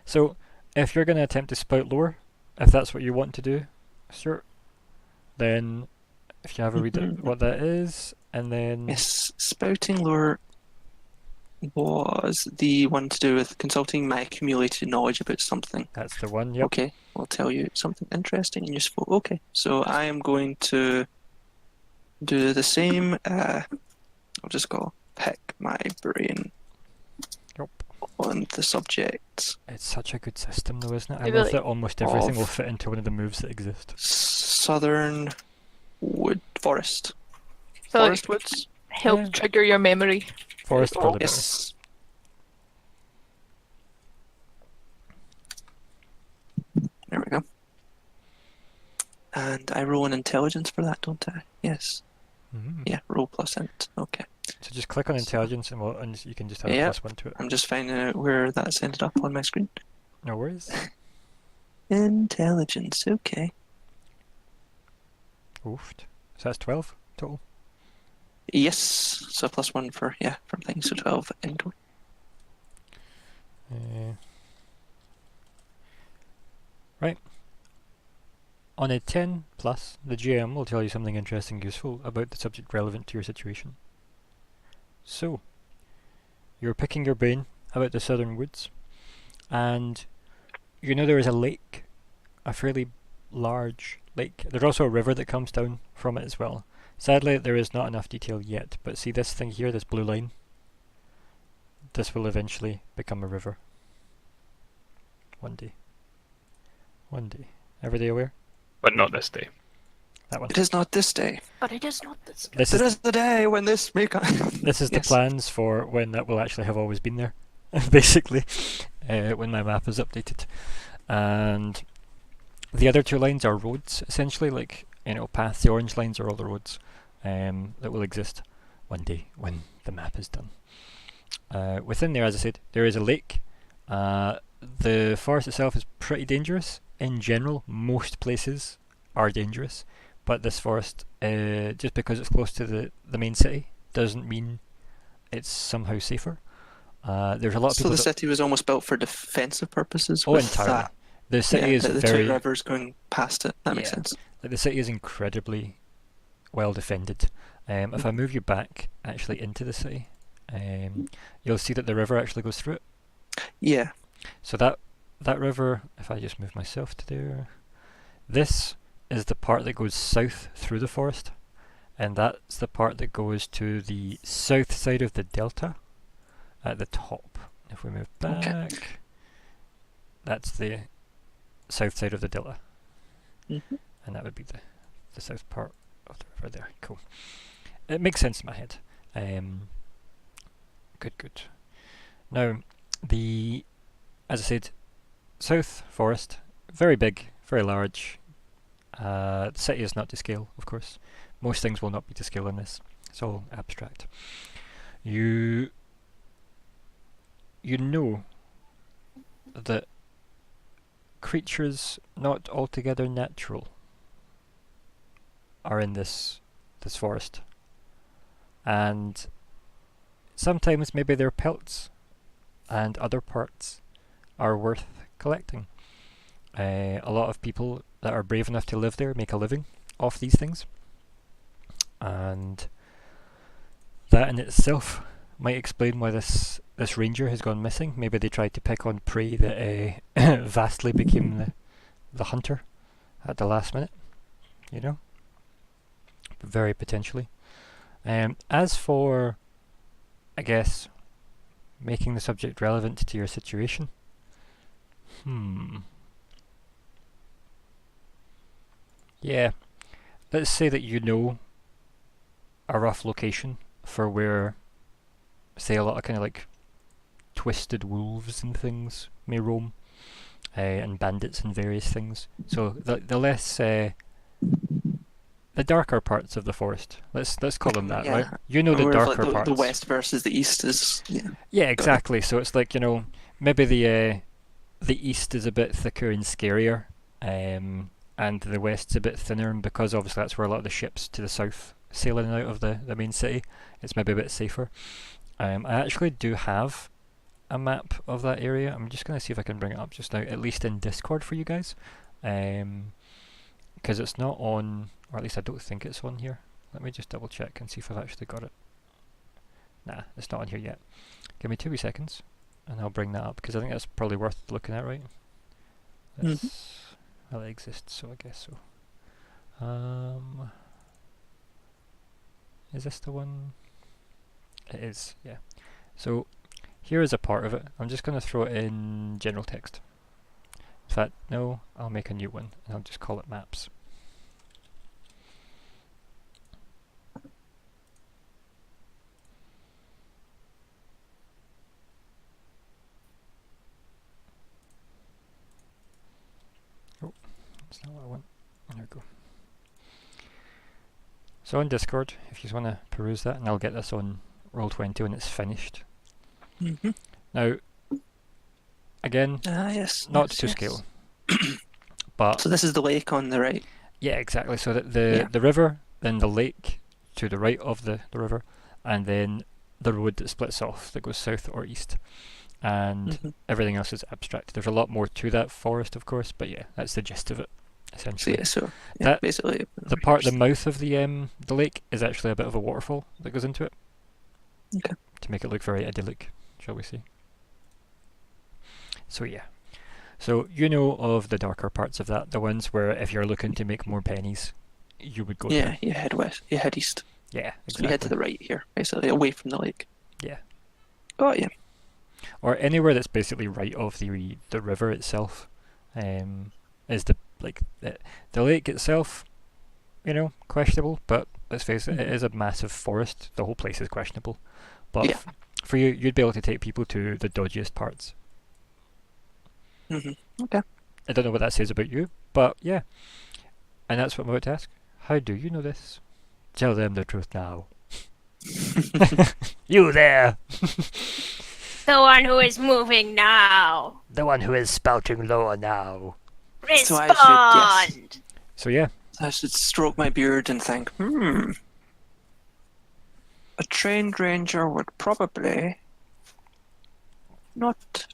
So, if you're going to attempt to spout lore, if that's what you want to do, Stuart, then if you have a read at what that is, and then... yes, spouting lore was the one to do with consulting my accumulated knowledge about something. That's the one, yep. Okay, I'll tell you something interesting and useful. Okay, so I am going to do the same. I'll just go pick my brain Yep. on the subject. It's such a good system though, isn't it? I Maybe love like that almost everything will of- fit into one of the moves that exist. Southern wood forest. So Forest like, woods. help Yeah. trigger your memory. Forest probably better. Yes. There we go. And I roll an intelligence for that, don't I? Yes. Mm. Yeah, roll plus int. Okay. So just click on intelligence and you can just add a Yep. +1 to it. I'm just finding out where that's ended up on my screen. No worries. Intelligence, okay. Oofed. So that's 12 total. Yes, so +1 for, yeah, from things, so 12 in total. Right. On a 10 plus, the GM will tell you something interesting and useful about the subject relevant to your situation. So, you're picking your brain about the southern woods, and you know there is a lake a fairly large lake. There's also a river that comes down from it as well. Sadly, there is not enough detail yet, but see this thing here, this blue line? This will eventually become a river. One day. One day. Everybody aware? But not this day. That one. It is not this day. But it is not this. This It is is the day when this may come. this is the Yes. plans for when that will actually have always been there, basically, when my map is updated. And the other two lines are roads, essentially, like, paths. The orange lines are all the roads that will exist one day when the map is done. Within there, as I said, there is a lake. The forest itself is pretty dangerous. In general, most places are dangerous, but this forest, just because it's close to the main city, doesn't mean it's somehow safer. There's a lot of So people. the city was almost built for defensive purposes. Oh, with entirely. that. The city is the very. two rivers going past it. That makes Yeah. sense. Like, the city is incredibly well defended. If I move you back actually into the city, you'll see that the river actually goes through it. Yeah. So that river, if I just move myself to there, this is the part that goes south through the forest, and that's the part that goes to the south side of the delta at the top. If we move back, Okay. that's the south side of the delta, Mhm. and that would be the south part of the river there. Cool. It makes sense in my head. Good. Now, as I said, south forest, very big, very large. The city is not to scale, of course. Most things will not be to scale in this. It's all abstract. You know that creatures not altogether natural are in this forest, and sometimes maybe their pelts and other parts are worth collecting. A lot of people that are brave enough to live there make a living off these things, and that in itself might explain why this ranger has gone missing. Maybe they tried to pick on prey that vastly became the hunter at the last minute, very potentially. As for, I guess, making the subject relevant to your situation, yeah, let's say that you know a rough location for where, say, a lot of kind of like twisted wolves and things may roam, and bandits and various things. So the less the darker parts of the forest, let's call them that, Yeah. right? You know the Whereas, darker like, parts. the west versus the east is Yeah, exactly. So it's like, maybe the east is a bit thicker and scarier, and the west's a bit thinner, and because obviously that's where a lot of the ships to the south sailing out of the main city, it's maybe a bit safer. I actually do have a map of that area. I'm just going to see if I can bring it up just now, at least in Discord for you guys, because it's not on, or at least I don't think it's on here. Let me just double check and see if I've actually got it. Nah, it's not on here yet. Give me 2 wee seconds and I'll bring that up, because I think that's probably worth looking at, right? Well, it exists, so I guess so. Is this the one? It is, yeah. So here is a part of it. I'm just going to throw it in general text. In fact, no, I'll make a new one and I'll just call it maps. Oh, that's not what I want. There we go. So on Discord, if you want to peruse that, and I'll get this on Roll20 when it's finished. Now, again, yes. not yes, to yes. scale, but So this is the lake on the right. yeah, exactly. So the river, then the lake to the right of the river, and then the road that splits off that goes south or east, and everything else is abstract. There's a lot more to that forest, of course, but yeah, that's the gist of it, So essentially. yeah, basically The mouth of the lake is actually a bit of a waterfall that goes into it. Okay. To make it look very idyllic, shall we say. So yeah. So you know of the darker parts of that, the ones where if you're looking to make more pennies, you would go Yeah, there. you head west. You head east. Yeah, So you head to exactly. the right here, basically, away from the lake. Yeah. Got you. Or anywhere that's basically right of the river itself, is the lake itself, questionable. But let's face it, it is a massive forest. The whole place is questionable. But Yeah. for you, you'd be able to take people to the dodgiest parts. Okay. I don't know what that says about you, but yeah. And that's what I'm about to ask. How do you know this? Tell them the truth now. You there! The one who is moving now. The one who is spouting law now. So Respond. I should- yes. So yeah, I should stroke my beard and think, a trained ranger would probably not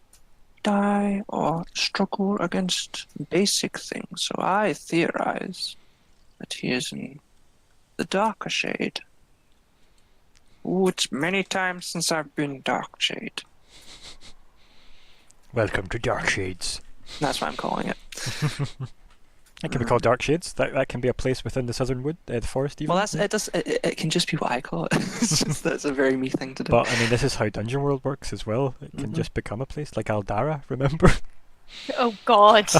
die or struggle against basic things. So I theorize that he is in the darker shade. Ooh, it's many times since I've been dark shade. welcome to Dark Shades. That's what I'm calling it. It can be called Dark Shades. That can be a place within the southern wood, the forest even. Well, it can just be what I call it. It's just that's a very me thing to do. But I mean, this is how Dungeon World works as well. It can just become a place like Aldara. Remember? Oh God.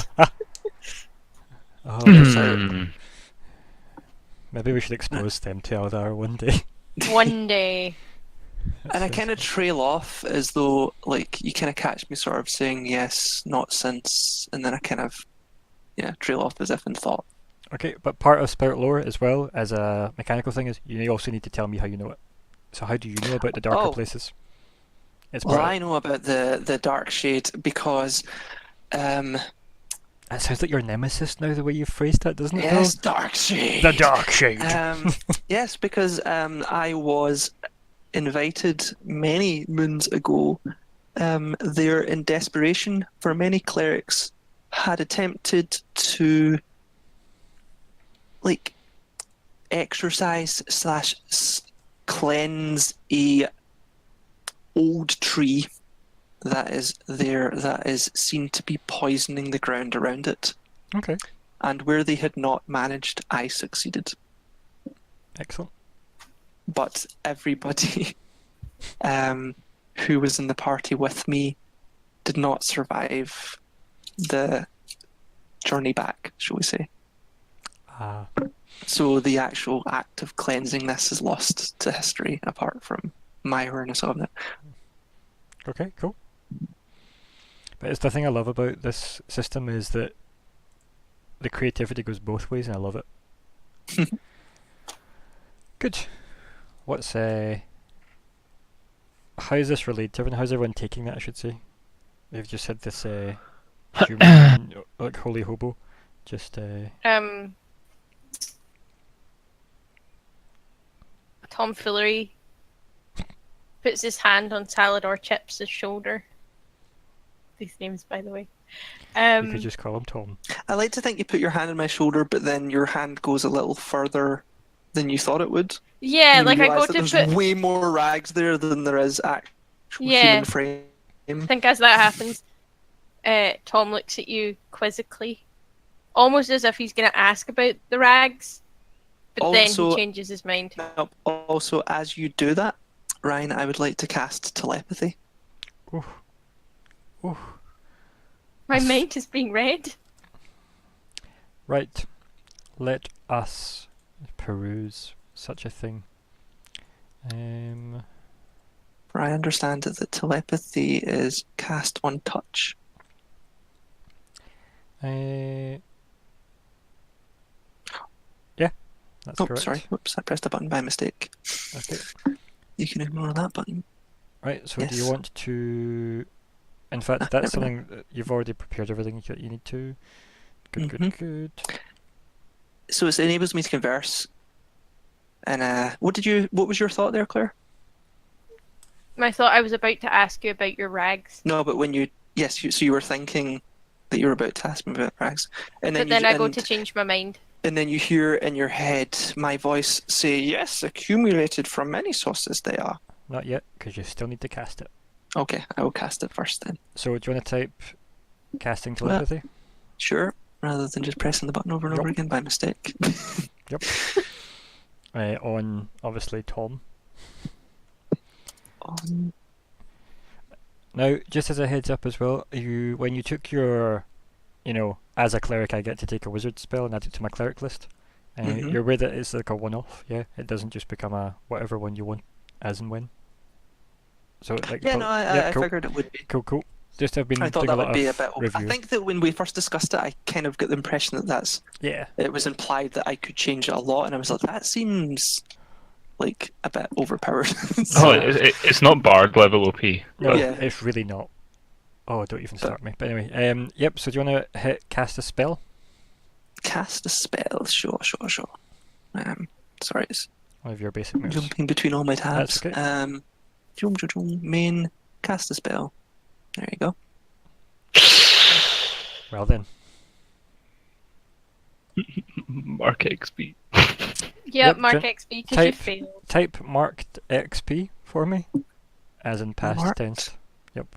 Oh, maybe we should expose them to Aldara one day. One day. And I kind of trail off as though, like, you kind of catch me sort of saying yes, not since, and then I kind of, trail off as if in thought. Okay, but part of Spirit Lore as well as a mechanical thing is you also need to tell me how you know it. So how do you know about the darker Oh. places? It's Well, part I know about the dark shade because, That sounds like your nemesis now, the way you phrased that, doesn't it? yes, dark shade. The Dark Shade. Yes, because I was invited many moons ago. There, in desperation for many clerics, had attempted to exercise / cleanse a old tree that is there that is seen to be poisoning the ground around it. Okay, And where they had not managed, I succeeded. excellent. But everybody who was in the party with me did not survive the journey back, shall we say. So the actual act of cleansing this is lost to history apart from my awareness of it. Okay, cool. But it's the thing I love about this system is that the creativity goes both ways, and I love it. Good. What's how is this related to everyone? How's everyone taking that, I should say? They've just had this human, like holy hobo, just Tom Foolery puts his hand on Salador Tchipps' shoulder. These names, by the way. you could just call him Tom. I like to think you put your hand on my shoulder, but then your hand goes a little further than you thought it would. Yeah, You like I realise go that to there's put. way more rags there than there is actual Yeah. human frame. I think as that happens, Tom looks at you quizzically, almost as if he's going to ask about the rags, but then Also- he changes his mind. Now, also, as you do that, Ryan, I would like to cast telepathy. Ooh. Ooh. My Yes. mind is being read. Right. Let us peruse such a thing. For I understand that telepathy is cast on touch. Yeah, that's Oh, correct. sorry. Whoops, I pressed a button by mistake. Okay. You can ignore that button. Right, so do you Yes. want to... In fact, Ah, that's there we something that you've already prepared everything that you need to. Good, good, good. So it enables me to converse. And what was your thought there, Claire? I thought I was about to ask you about your rags, No, but when so you were thinking that you were about to ask me about rags. And but then I go to change my mind. And then you hear in your head my voice say, yes, accumulated from many sources they are. Not yet, because you still need to cast it. Okay, I will cast it first then. So do you want to type casting Well- telepathy. Sure, rather than just pressing the button over and over Yup. again by mistake. Yep. On obviously Tom. Now, just as a heads up as well, when you took your, as a cleric, I get to take a wizard spell and add it to my cleric list. Mhm. You're aware that it's like a one-off, yeah? It doesn't just become a whatever one you want, as and when. So like, Yeah, no, I cool. figured it would be. Cool. Just have been I thought doing a that lot would be a of bit. I review. think that when we first discussed it, I kind of got the impression that Yeah. it was implied that I could change it a lot, and I was like, that seems like a bit overpowered. Oh, So- it's not bard level OP. No, Yeah. it's really not. Oh, don't even start me. But anyway, yep. So do you want to cast a spell? Cast a spell, sure. Sorry, it's One of your basic moves. jumping between all my tabs. That's okay. Main, cast a spell. There you go. Well then. Mark XP. Yep, Yep, mark Jen- XP because you type- failed. Type marked XP for me, as in past Marked. tense. Yep.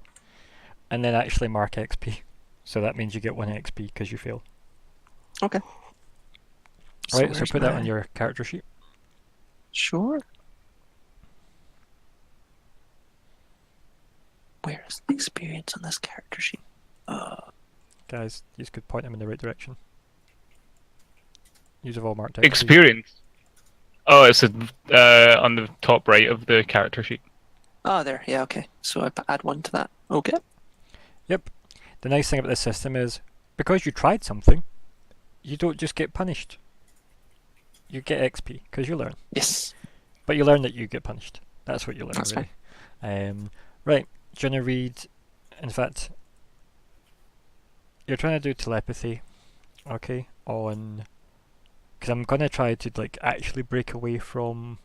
And then actually mark XP. So that means you get 1 XP because you fail. Okay. Right, so where's put that my- on your character sheet. Sure. Where's the experience on this character sheet? Guys, you could point them in the right direction. Use of all marked XP. Experience. Oh, it's on the top right of the character sheet. Oh, there. Yeah, okay. So I add 1 to that. Okay. Yep. The nice thing about this system is, because you tried something, you don't just get punished. You get XP, because you learn. Yes. But you learn that you get punished. That's what you learn, That's really. Right, do you want to read... In fact, you're trying to do telepathy, okay, on... Because I'm going to try to like actually break away from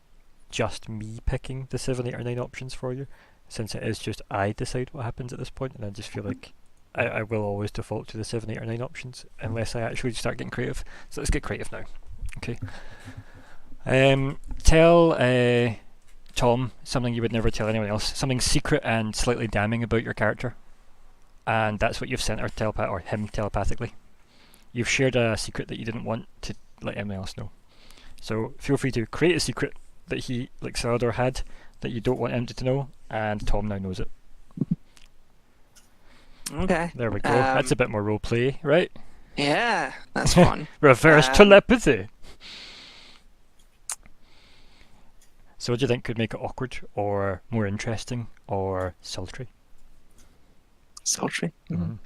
just me picking the 7, 8 or 9 options for you, since it is just I decide what happens at this point, and I just feel like I will always default to the 7, 8 or 9 options unless I actually start getting creative. So let's get creative now. Okay. Tell Tom something you would never tell anyone else, something secret and slightly damning about your character, and that's what you've sent her or him telepathically. You've shared a secret that you didn't want to let anyone else know. So feel free to create a secret that he, like Salador, had that you don't want him to know, and Tom now knows it. Okay. There we go. That's a bit more role play, right? Yeah, that's fun. Reverse Um, telepathy. So what do you think could make it awkward, or more interesting, or sultry? Sultry. Mhm.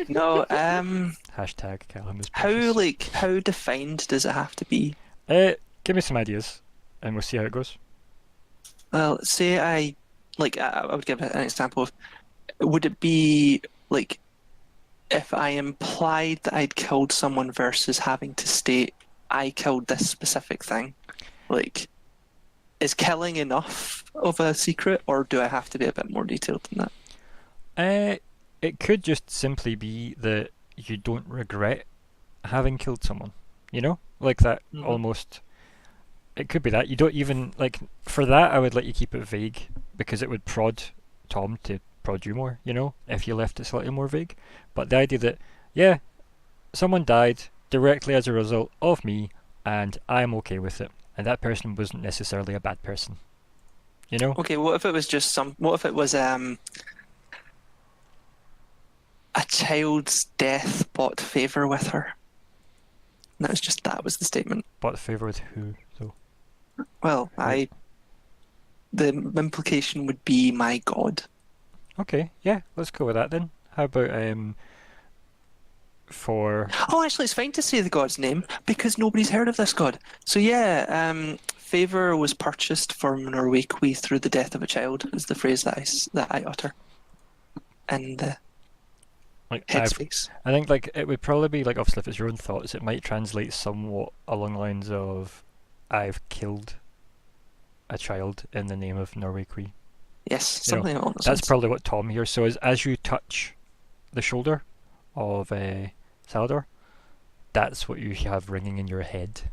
No, Hashtag Callum is how precious. how defined does it have to be? Give me some ideas, and we'll see how it goes. Well, say I would give an example of, would it be like if I implied that I'd killed someone versus having to state I killed this specific thing? Like, is killing enough of a secret, or do I have to be a bit more detailed than that? It could just simply be that you don't regret having killed someone. You know, like that Mhm. almost. It could be that you don't even like. For that, I would let you keep it vague because it would prod Tom to prod you more. You know, if you left it slightly more vague. But the idea that someone died directly as a result of me, and I'm okay with it, and that person wasn't necessarily a bad person. You know. Okay, what if it was just what if it was a child's death bought favor with her? And that was the statement. But favour with who though? Well, the implication would be my god. Okay, yeah, let's go with that then. How about for Oh, actually, it's fine to say the god's name because nobody's heard of this god. So yeah, favor was purchased from Norway through the death of a child. Is the phrase that I utter. And the like headspace. I think like it would probably be like, obviously if it's your own thoughts, it might translate somewhat along the lines of I've killed a child in the name of Norway. Yes, something along those That's lines. probably what Tom hears. So as you touch the shoulder of Salador, that's what you have ringing in your head.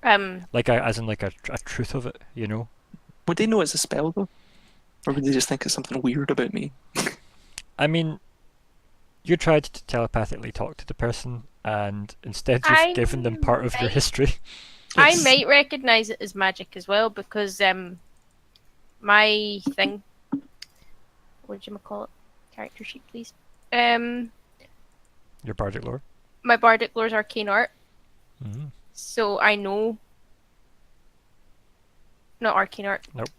Like as in like a truth of it, you know? Would they know it's a spell though, or would they just think it's something weird about me? I mean, you tried to telepathically talk to the person, and instead you've given them part of your history. I Yes. might recognise it as magic as well because my thing, what do you call it? Character sheet, please. Your bardic lore. My bardic lore's arcane art, Mm. so I know. Not arcane art. Nope.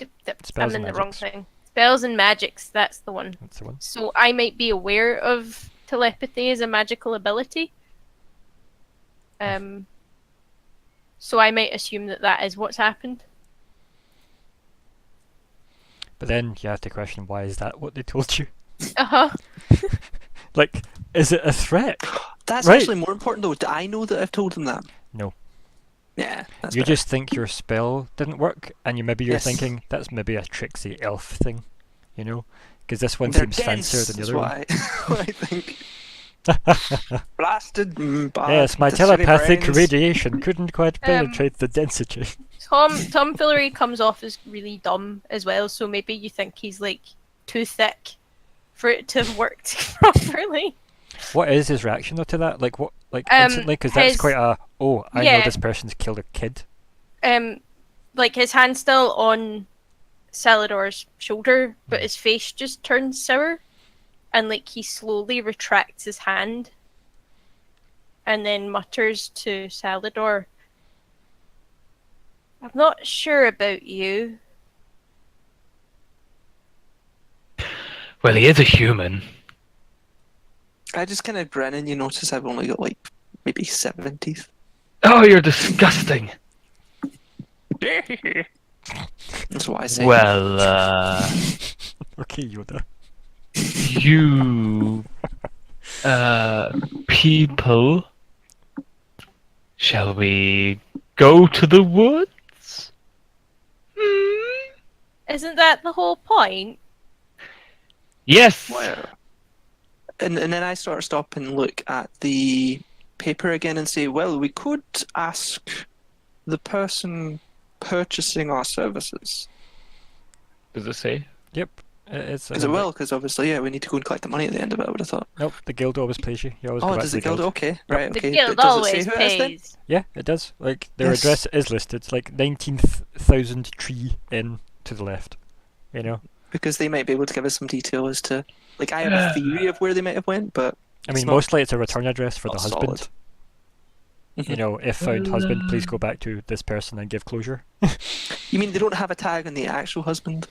I'm Spells in and the wrong magics. thing. Spells and magics. That's the one. That's the one. So I might be aware of telepathy as a magical ability. So I might assume that that is what's happened. But then you have to question, why is that what they told you? Uh-huh. Like, is it a threat? That's Right. actually more important though. Do I know that I've told them that? No. Yeah, that's You better. just think your spell didn't work, and you're Yes. thinking that's maybe a tricksy elf thing, you know? Because this one They're seems dense, fancier than the is other what one. what I think. Blasted. Yes, my telepathic radiation couldn't quite penetrate the density. Tom Foolery comes off as really dumb as well, so maybe you think he's like too thick for it to have worked properly. What is his reaction though to that? Like what? Like instantly? Because that's his- quite a I know yeah. this person's killed a kid. Like his hand's still on Salador's shoulder, but his face just turns sour, and like he slowly retracts his hand, and then mutters to Salador, "I'm not sure about you." Well, he is a human. I just kind of grin, and you notice I've only got like maybe 7 teeth. Oh, you're disgusting. That's what I say. Well, Okay, Yoda. you people, shall we go to the woods? Isn't that the whole point? Yes. Where? And then I sort of stop and look at the paper again and say, well, we could ask the person purchasing our services. Does it say? Yep. It's. Because it will, because obviously, yeah, we need to go and collect the money at the end of it, I would have thought. Nope. The guild always pays you. You always go Oh, back does to the guild? Okay, right, The okay. guild But does it always say who it is then? pays. Yeah, it does. Like their Yes. address is listed. It's like 19,000 tree in to the left. You know. Because they might be able to give us some detail as to, like, I have a theory of where they might have went, but I It's mean, not- mostly it's a return address for the not husband. solid. You know, if found husband, please go back to this person and give closure. you mean they don't have a tag on the actual husband?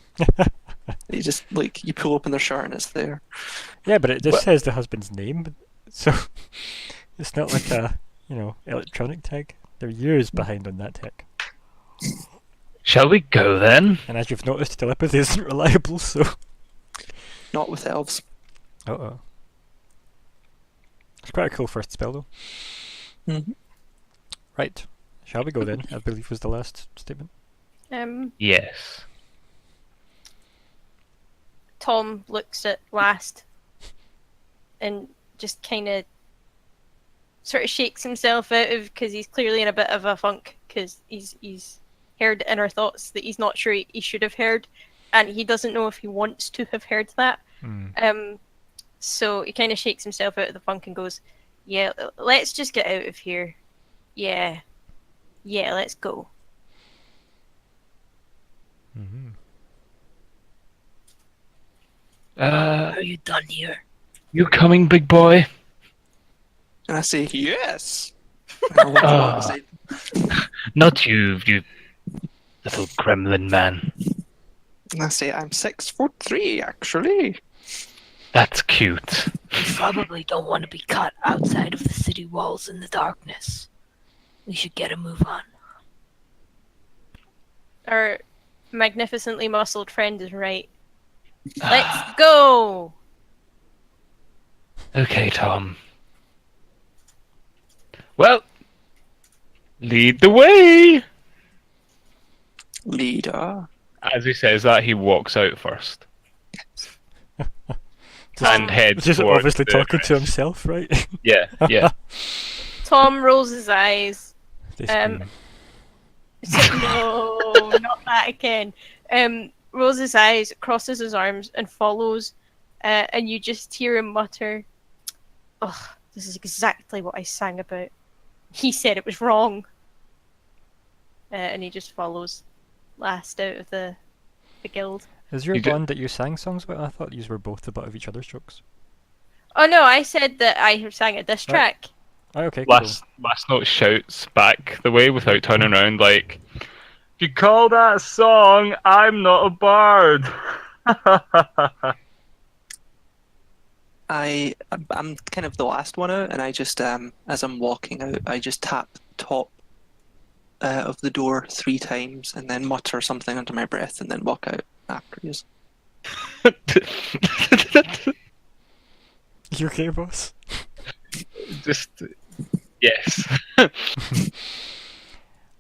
You just, like, you pull open their shirt and it's there. Yeah, but it just Well- says the husband's name, so it's not like a electronic tag. They're years behind on that tech. Shall we go then? And as you've noticed, telepathy isn't reliable, so. Not with elves. Uh-oh. It's quite a cool first spell, though. Mm-hmm. Right. Shall we go then? I believe was the last statement. Yes. Tom looks at last and just kind of sort of shakes himself out of, because he's clearly in a bit of a funk because he's heard inner thoughts that he's not sure he should have heard, and he doesn't know if he wants to have heard that. So he kind of shakes himself out of the funk and goes, "Yeah, let's just get out of here. Yeah, let's go." Mm-hmm. Are you done here? You coming, big boy? And I say, yes! And I walk along beside- Not you, you little gremlin man. And I say, I'm 6'3", actually. That's cute. Probably don't want to be caught outside of the city walls in the darkness. We should get a move on. Our magnificently muscled friend is right. Let's go! Okay, Tom. Well, lead the way! Leader. As he says that, he walks out first. And heads Just towards obviously the talking to rest. himself, right? Yeah, yeah. Tom rolls his eyes. They Um, scream. No, not that again. Rolls his eyes, crosses his arms, and follows and you just hear him mutter, "Oh, this is exactly what I sang about. He said it was wrong." And he just follows last out of the guild. Is your You do- bond that you sang songs about? I thought you were both the butt of each other's jokes. Oh no, I said that I sang a diss Right. track. Oh, okay, cool. Last note shouts back the way without turning around like, "If you call that a song, I'm not a bard." I'm kind of the last one out, and I just as I'm walking out, I just tap the top of the door 3 times, and then mutter something under my breath, and then walk out after you. You okay, boss? Just yes.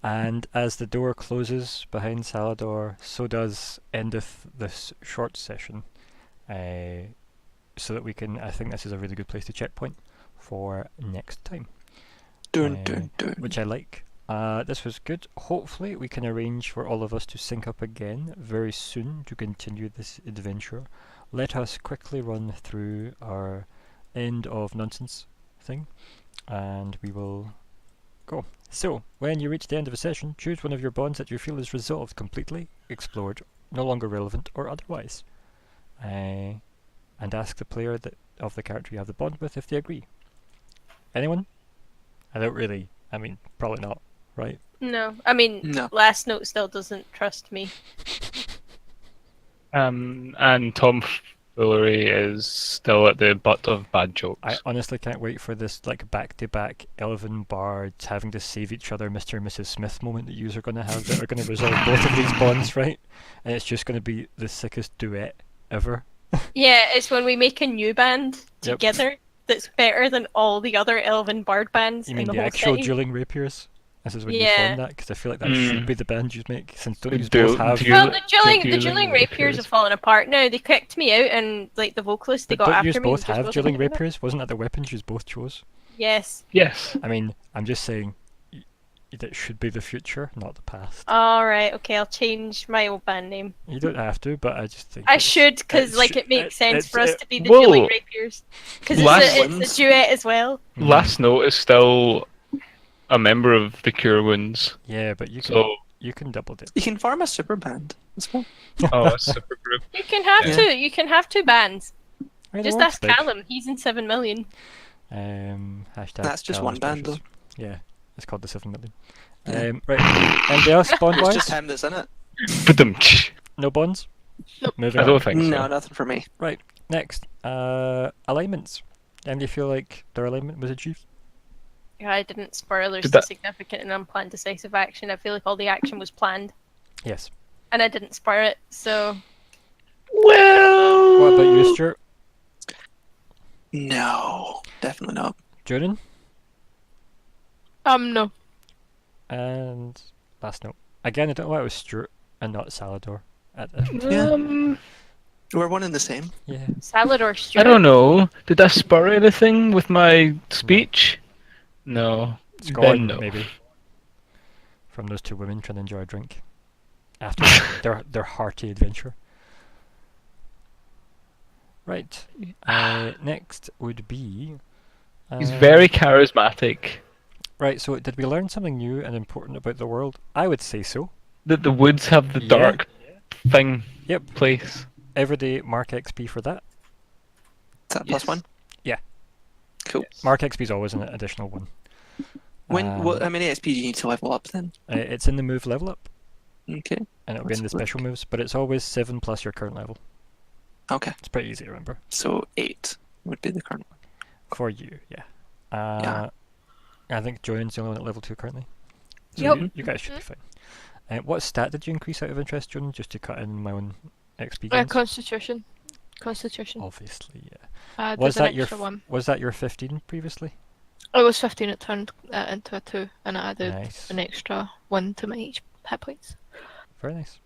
And as the door closes behind Salador, so does endeth this short session. So that we can, I think this is a really good place to checkpoint for next time. Dun, dun, dun. Which I like. This was good. Hopefully we can arrange for all of us to sync up again very soon to continue this adventure. Let us quickly run through our end of nonsense thing, and we will go. So, when you reach the end of a session, choose one of your bonds that you feel is resolved completely, explored, no longer relevant, or otherwise. And ask the player of the character you have the bond with if they agree. Anyone? I mean, probably not, right? No, I mean, No. Last Note still doesn't trust me. And Tom Foolery is still at the butt of bad jokes. I honestly can't wait for this back-to-back elven bards having to save each other Mr. and Mrs. Smith moment that yous are going to have that are going to resolve both of these bonds, right? And it's just going to be the sickest duet ever. Yeah, it's when we make a new band Yep. together that's better than all the other elven bard bands You in mean the the whole actual city. dueling rapiers? This is when you Yeah. form that, because I feel like that should be the band you make, since don't you Du- both have... du- Well, the dueling dueling rapiers rapiers. have fallen apart now. They kicked me out, and like the vocalist, they But got don't after yous me. both and just have wasn't dueling doing it. rapiers? Wasn't that the weapons yous both chose? Yes. Yes. I mean, I'm just saying, that should be the future, not the past. All right. Okay, I'll change my old band name. You don't have to, but I just think... I it's- should, because it's like sh- it makes sense for us it's- to be the Whoa. dueling rapiers, because Last it's a duet as well. Mhm. Last note is still a member of the Cure Wounds. Yeah, but you can So, you can double dip. You can form a super band as well. a super group. You can have Yeah. two. You can have two bands. Right, the Just world's ask big. Callum. He's in 7 million. Hashtag That's just Callum's one band, precious. Yeah, it's called the 7 million. Yeah. Right, anybody else bond It's wise? just him that's in it. Ba-dum-tsh. No bonds? Nope. Moving I on. don't think so. No, nothing for me. Right, next. Alignments. Anybody feel like their alignment was achieved? Yeah, I didn't spoilers Did to that- significant and unplanned decisive action. I feel like all the action was planned, Yes. and I didn't spoil it. So Well. What about you, Stuart? No, definitely not. Jonan? No. And last note. Again, I don't know why it was Stuart and not Salador. Yeah. We're one and the same. Yeah. Salador Stuart. I don't know. Did I spur anything with my speech? No. Scorn, no. maybe. From those two women trying to enjoy a drink. After their hearty adventure. Right. Next would be... He's very charismatic. Right, so did we learn something new and important about the world? I would say so. That the woods have the Yeah. dark thing Yep. place. Everyday mark XP for that. Is that Yes. +1? Yeah. Cool. Mark XP is always an additional one. How many XP do you need to level up then? It's in the move level up, Okay. and it'll be in the Let's look. special moves, but it's always 7 plus your current level. Okay. It's pretty easy to remember. So 8 would be the current one. For you, yeah. Yeah. I think Jonan's the only one at level 2 currently. So Yep. you guys should be fine. What stat did you increase out of interest, Jonan? Just to cut in my own XP gains? Constitution. Constitution. Obviously, yeah. There's Was an that your extra one. was that your 15 previously? It was 15. It turned into a 2, and I added Nice. an extra 1 to my hit points. Very nice.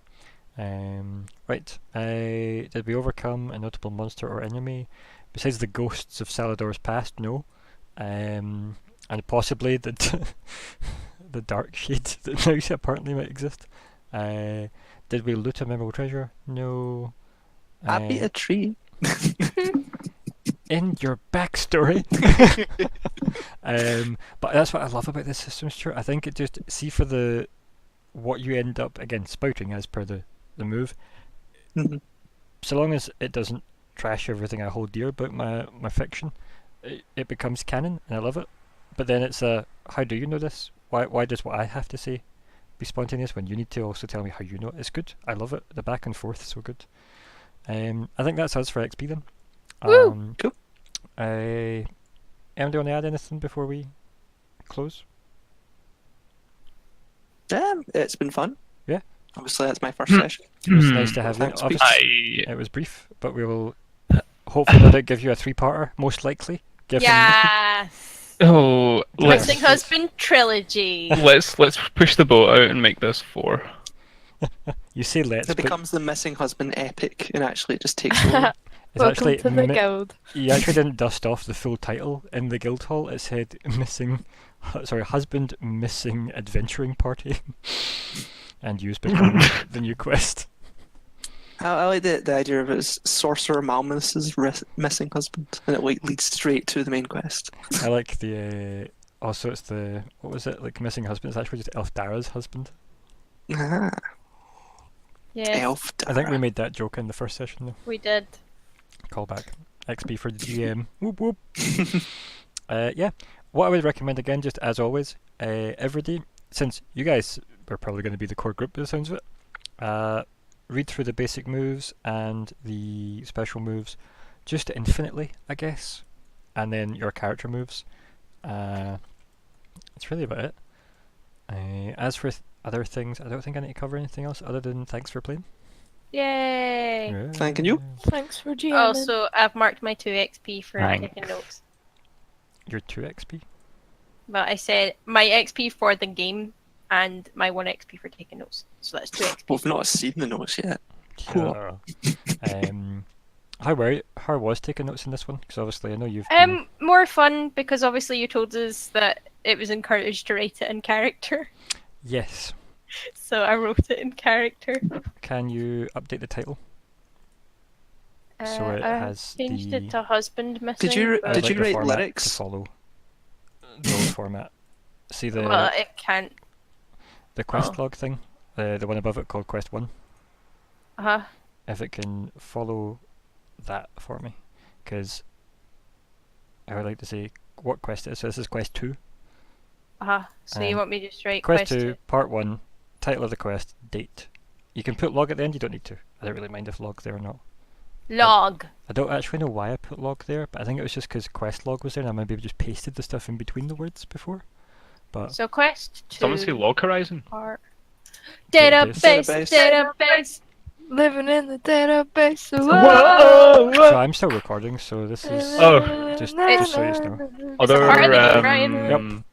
Right. Did we overcome a notable monster or enemy? Besides the ghosts of Salador's past, no. And possibly the the dark shade that now apparently might exist. Did we loot a memorable treasure? No. I beat a tree. In your backstory. But that's what I love about this system, Stuart. I think it just see for the what you end up again spouting as per the move. Mhm. So long as it doesn't trash everything I hold dear about my fiction, it becomes canon, and I love it. But then it's how do you know this? Why does what I have to say be spontaneous when you need to also tell me how you know it? It's good. I love it. The back and forth is so good. I think that's us for XP then. Woo! Cool. Em, do you want to add anything before we close? It's been fun. Yeah. Obviously, that's my first session. It was nice to have you. Thanks, Obviously, it was brief, but we will hopefully no doubt give you a 3-parter, most likely. Given Yes. Oh, Missing Husband trilogy. let's push the boat out and make this 4. you say let's, It but becomes the missing husband epic, and actually it just takes over. it's Welcome actually to the guild. you actually didn't dust off the full title in the guild hall. It said husband missing adventuring party, and you's become the new quest. I like the idea of it as Sorcerer Malmus's missing husband, and it leads straight to the main quest. I like the also it's the what was it like missing husband? It's actually just Elfdara's husband. Ah, Yes, elf. I think we made that joke in the first session though. we did. Callback. XP for the GM. Whoop whoop. Yeah. What I would recommend again, just as always, every day, since you guys are probably going to be the core group by the sounds of it, read through the basic moves and the special moves just infinitely, I guess, and then your character moves. That's really about it. As for other things, I don't think I need to cover anything else other than thanks for playing. Yay. Yeah. Thanking you. Thanks for GMing. Also, I've marked my 2 XP for Thanks. taking notes. Your 2 XP. But I said my XP for the game and my 1 XP for taking notes. So that's 2 XP. We've not seen the notes yet. Cool. How was taking notes in this one? Because obviously I know you've been... More fun because obviously you told us that it was encouraged to write it in character. Yes. So I wrote it in character. Can you update the title? So it I has changed the... it to husband missing. Did you but- did you the write format lyrics? to follow the old format? See the Well, it can't. quest oh. log thing, the one above it called Quest 1. Uh-huh. If it can follow that for me, because I would like to say what quest it is. So this is Quest 2. Uh-huh. So you Um, want me to just write Quest quest 2, Part 1, title of the quest, date. You can put log at the end, you don't need to. I don't really mind if log's there or not. log. I don't actually know why I put log there, but I think it was just because quest log was there and I maybe just pasted the stuff in between the words before. But So quest 2. Someone say Log Horizon. Part. Database. Database. Living in the database. so I'm still recording, so this is Oh. just It's- so you know. Other part of the game, Ryan?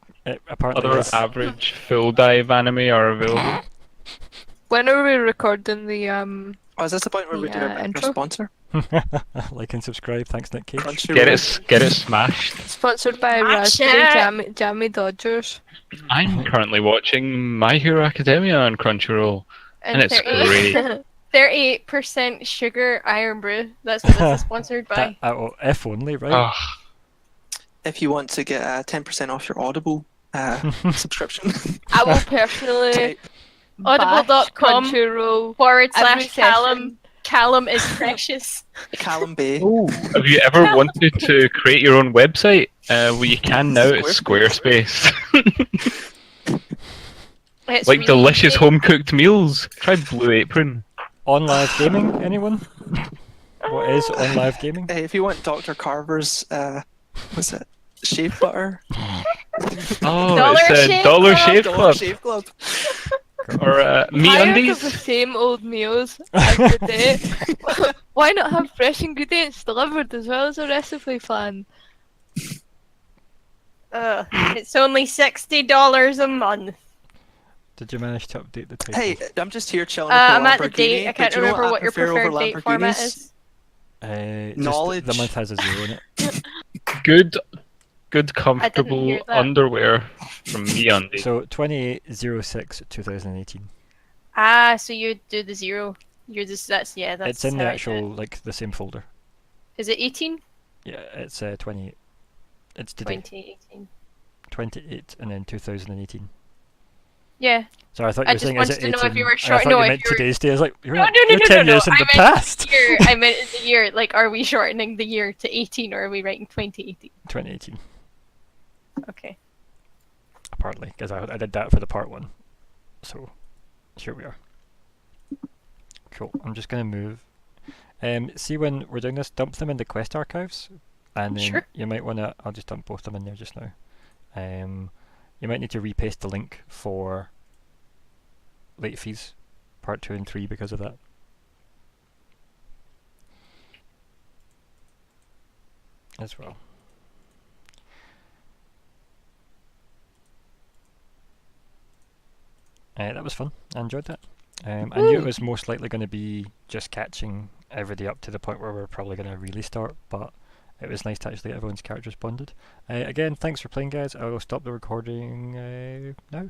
Apparently other yes. average full dive anime are available. When are we recording the Oh, is this the point where we do Yeah, our intro? sponsor? Like and subscribe. Thanks, Nick Cage. Crunchyroll. Get it smashed. sponsored by Action! Raspberry Jammy Dodgers? I'm currently watching My Hero Academia on Crunchyroll, and it's 38% sugar iron brew. That's what this is sponsored by. F only, right? Ah, If you want to get 10% off your Audible subscription, I will personally type Audible.com Crunchyroll /Callum. every session. Callum is precious. Callum Bay. have you ever wanted to create your own website? Well, you can now. It's Squarespace. It's Like really delicious easy. home-cooked meals. Try Blue Apron. On live gaming, anyone? What is on live gaming? Hey, if you want Dr. Carver's, what's it? Shave butter? Oh, Dollar it's a Shave Dollar Club. Shave Dollar Club. Shave Club. Or Me Tired of the Undies. same old meals every day. Why not have fresh ingredients delivered as well as a recipe plan? It's only $60 a month. Did you manage to update the title? Hey, I'm just here chilling. I'm at with the date. I can't but you know remember I what your prefer over preferred date format Lamborghinis? is. Just knowledge. The month has a 0 in it. Good comfortable hear that. underwear from Me Undies. So 28/06/2018. Ah, so you do the 0. You're just that's It's that's in the how I do actual like the same folder. Is it 18? Yeah, it's 20. It's today. 2018. 28 and then 2018. Yeah. So I thought you I were just saying is wanted it to know 18? if you were And I short. thought No, you if meant you were. today's day. I was like, you're, No, no, no, you're no, 10 no, no. years in I the meant past. the year. I meant the year. Like, are we shortening the year to 18 or are we writing 2018? 2018, Okay. partly, because I did that for the part 1. So, here we are. Cool. I'm just going to move. See, when we're doing this, dump them in the quest archives. And then Sure. you might want to... I'll just dump both of them in there just now. You might need to repaste the link for late fees, part 2 and 3 because of that. As well. That was fun. I enjoyed that. I knew it was most likely going to be just catching everybody up to the point where we're probably going to really start, but it was nice to actually get everyone's characters bonded. Again, thanks for playing, guys. I will stop the recording now.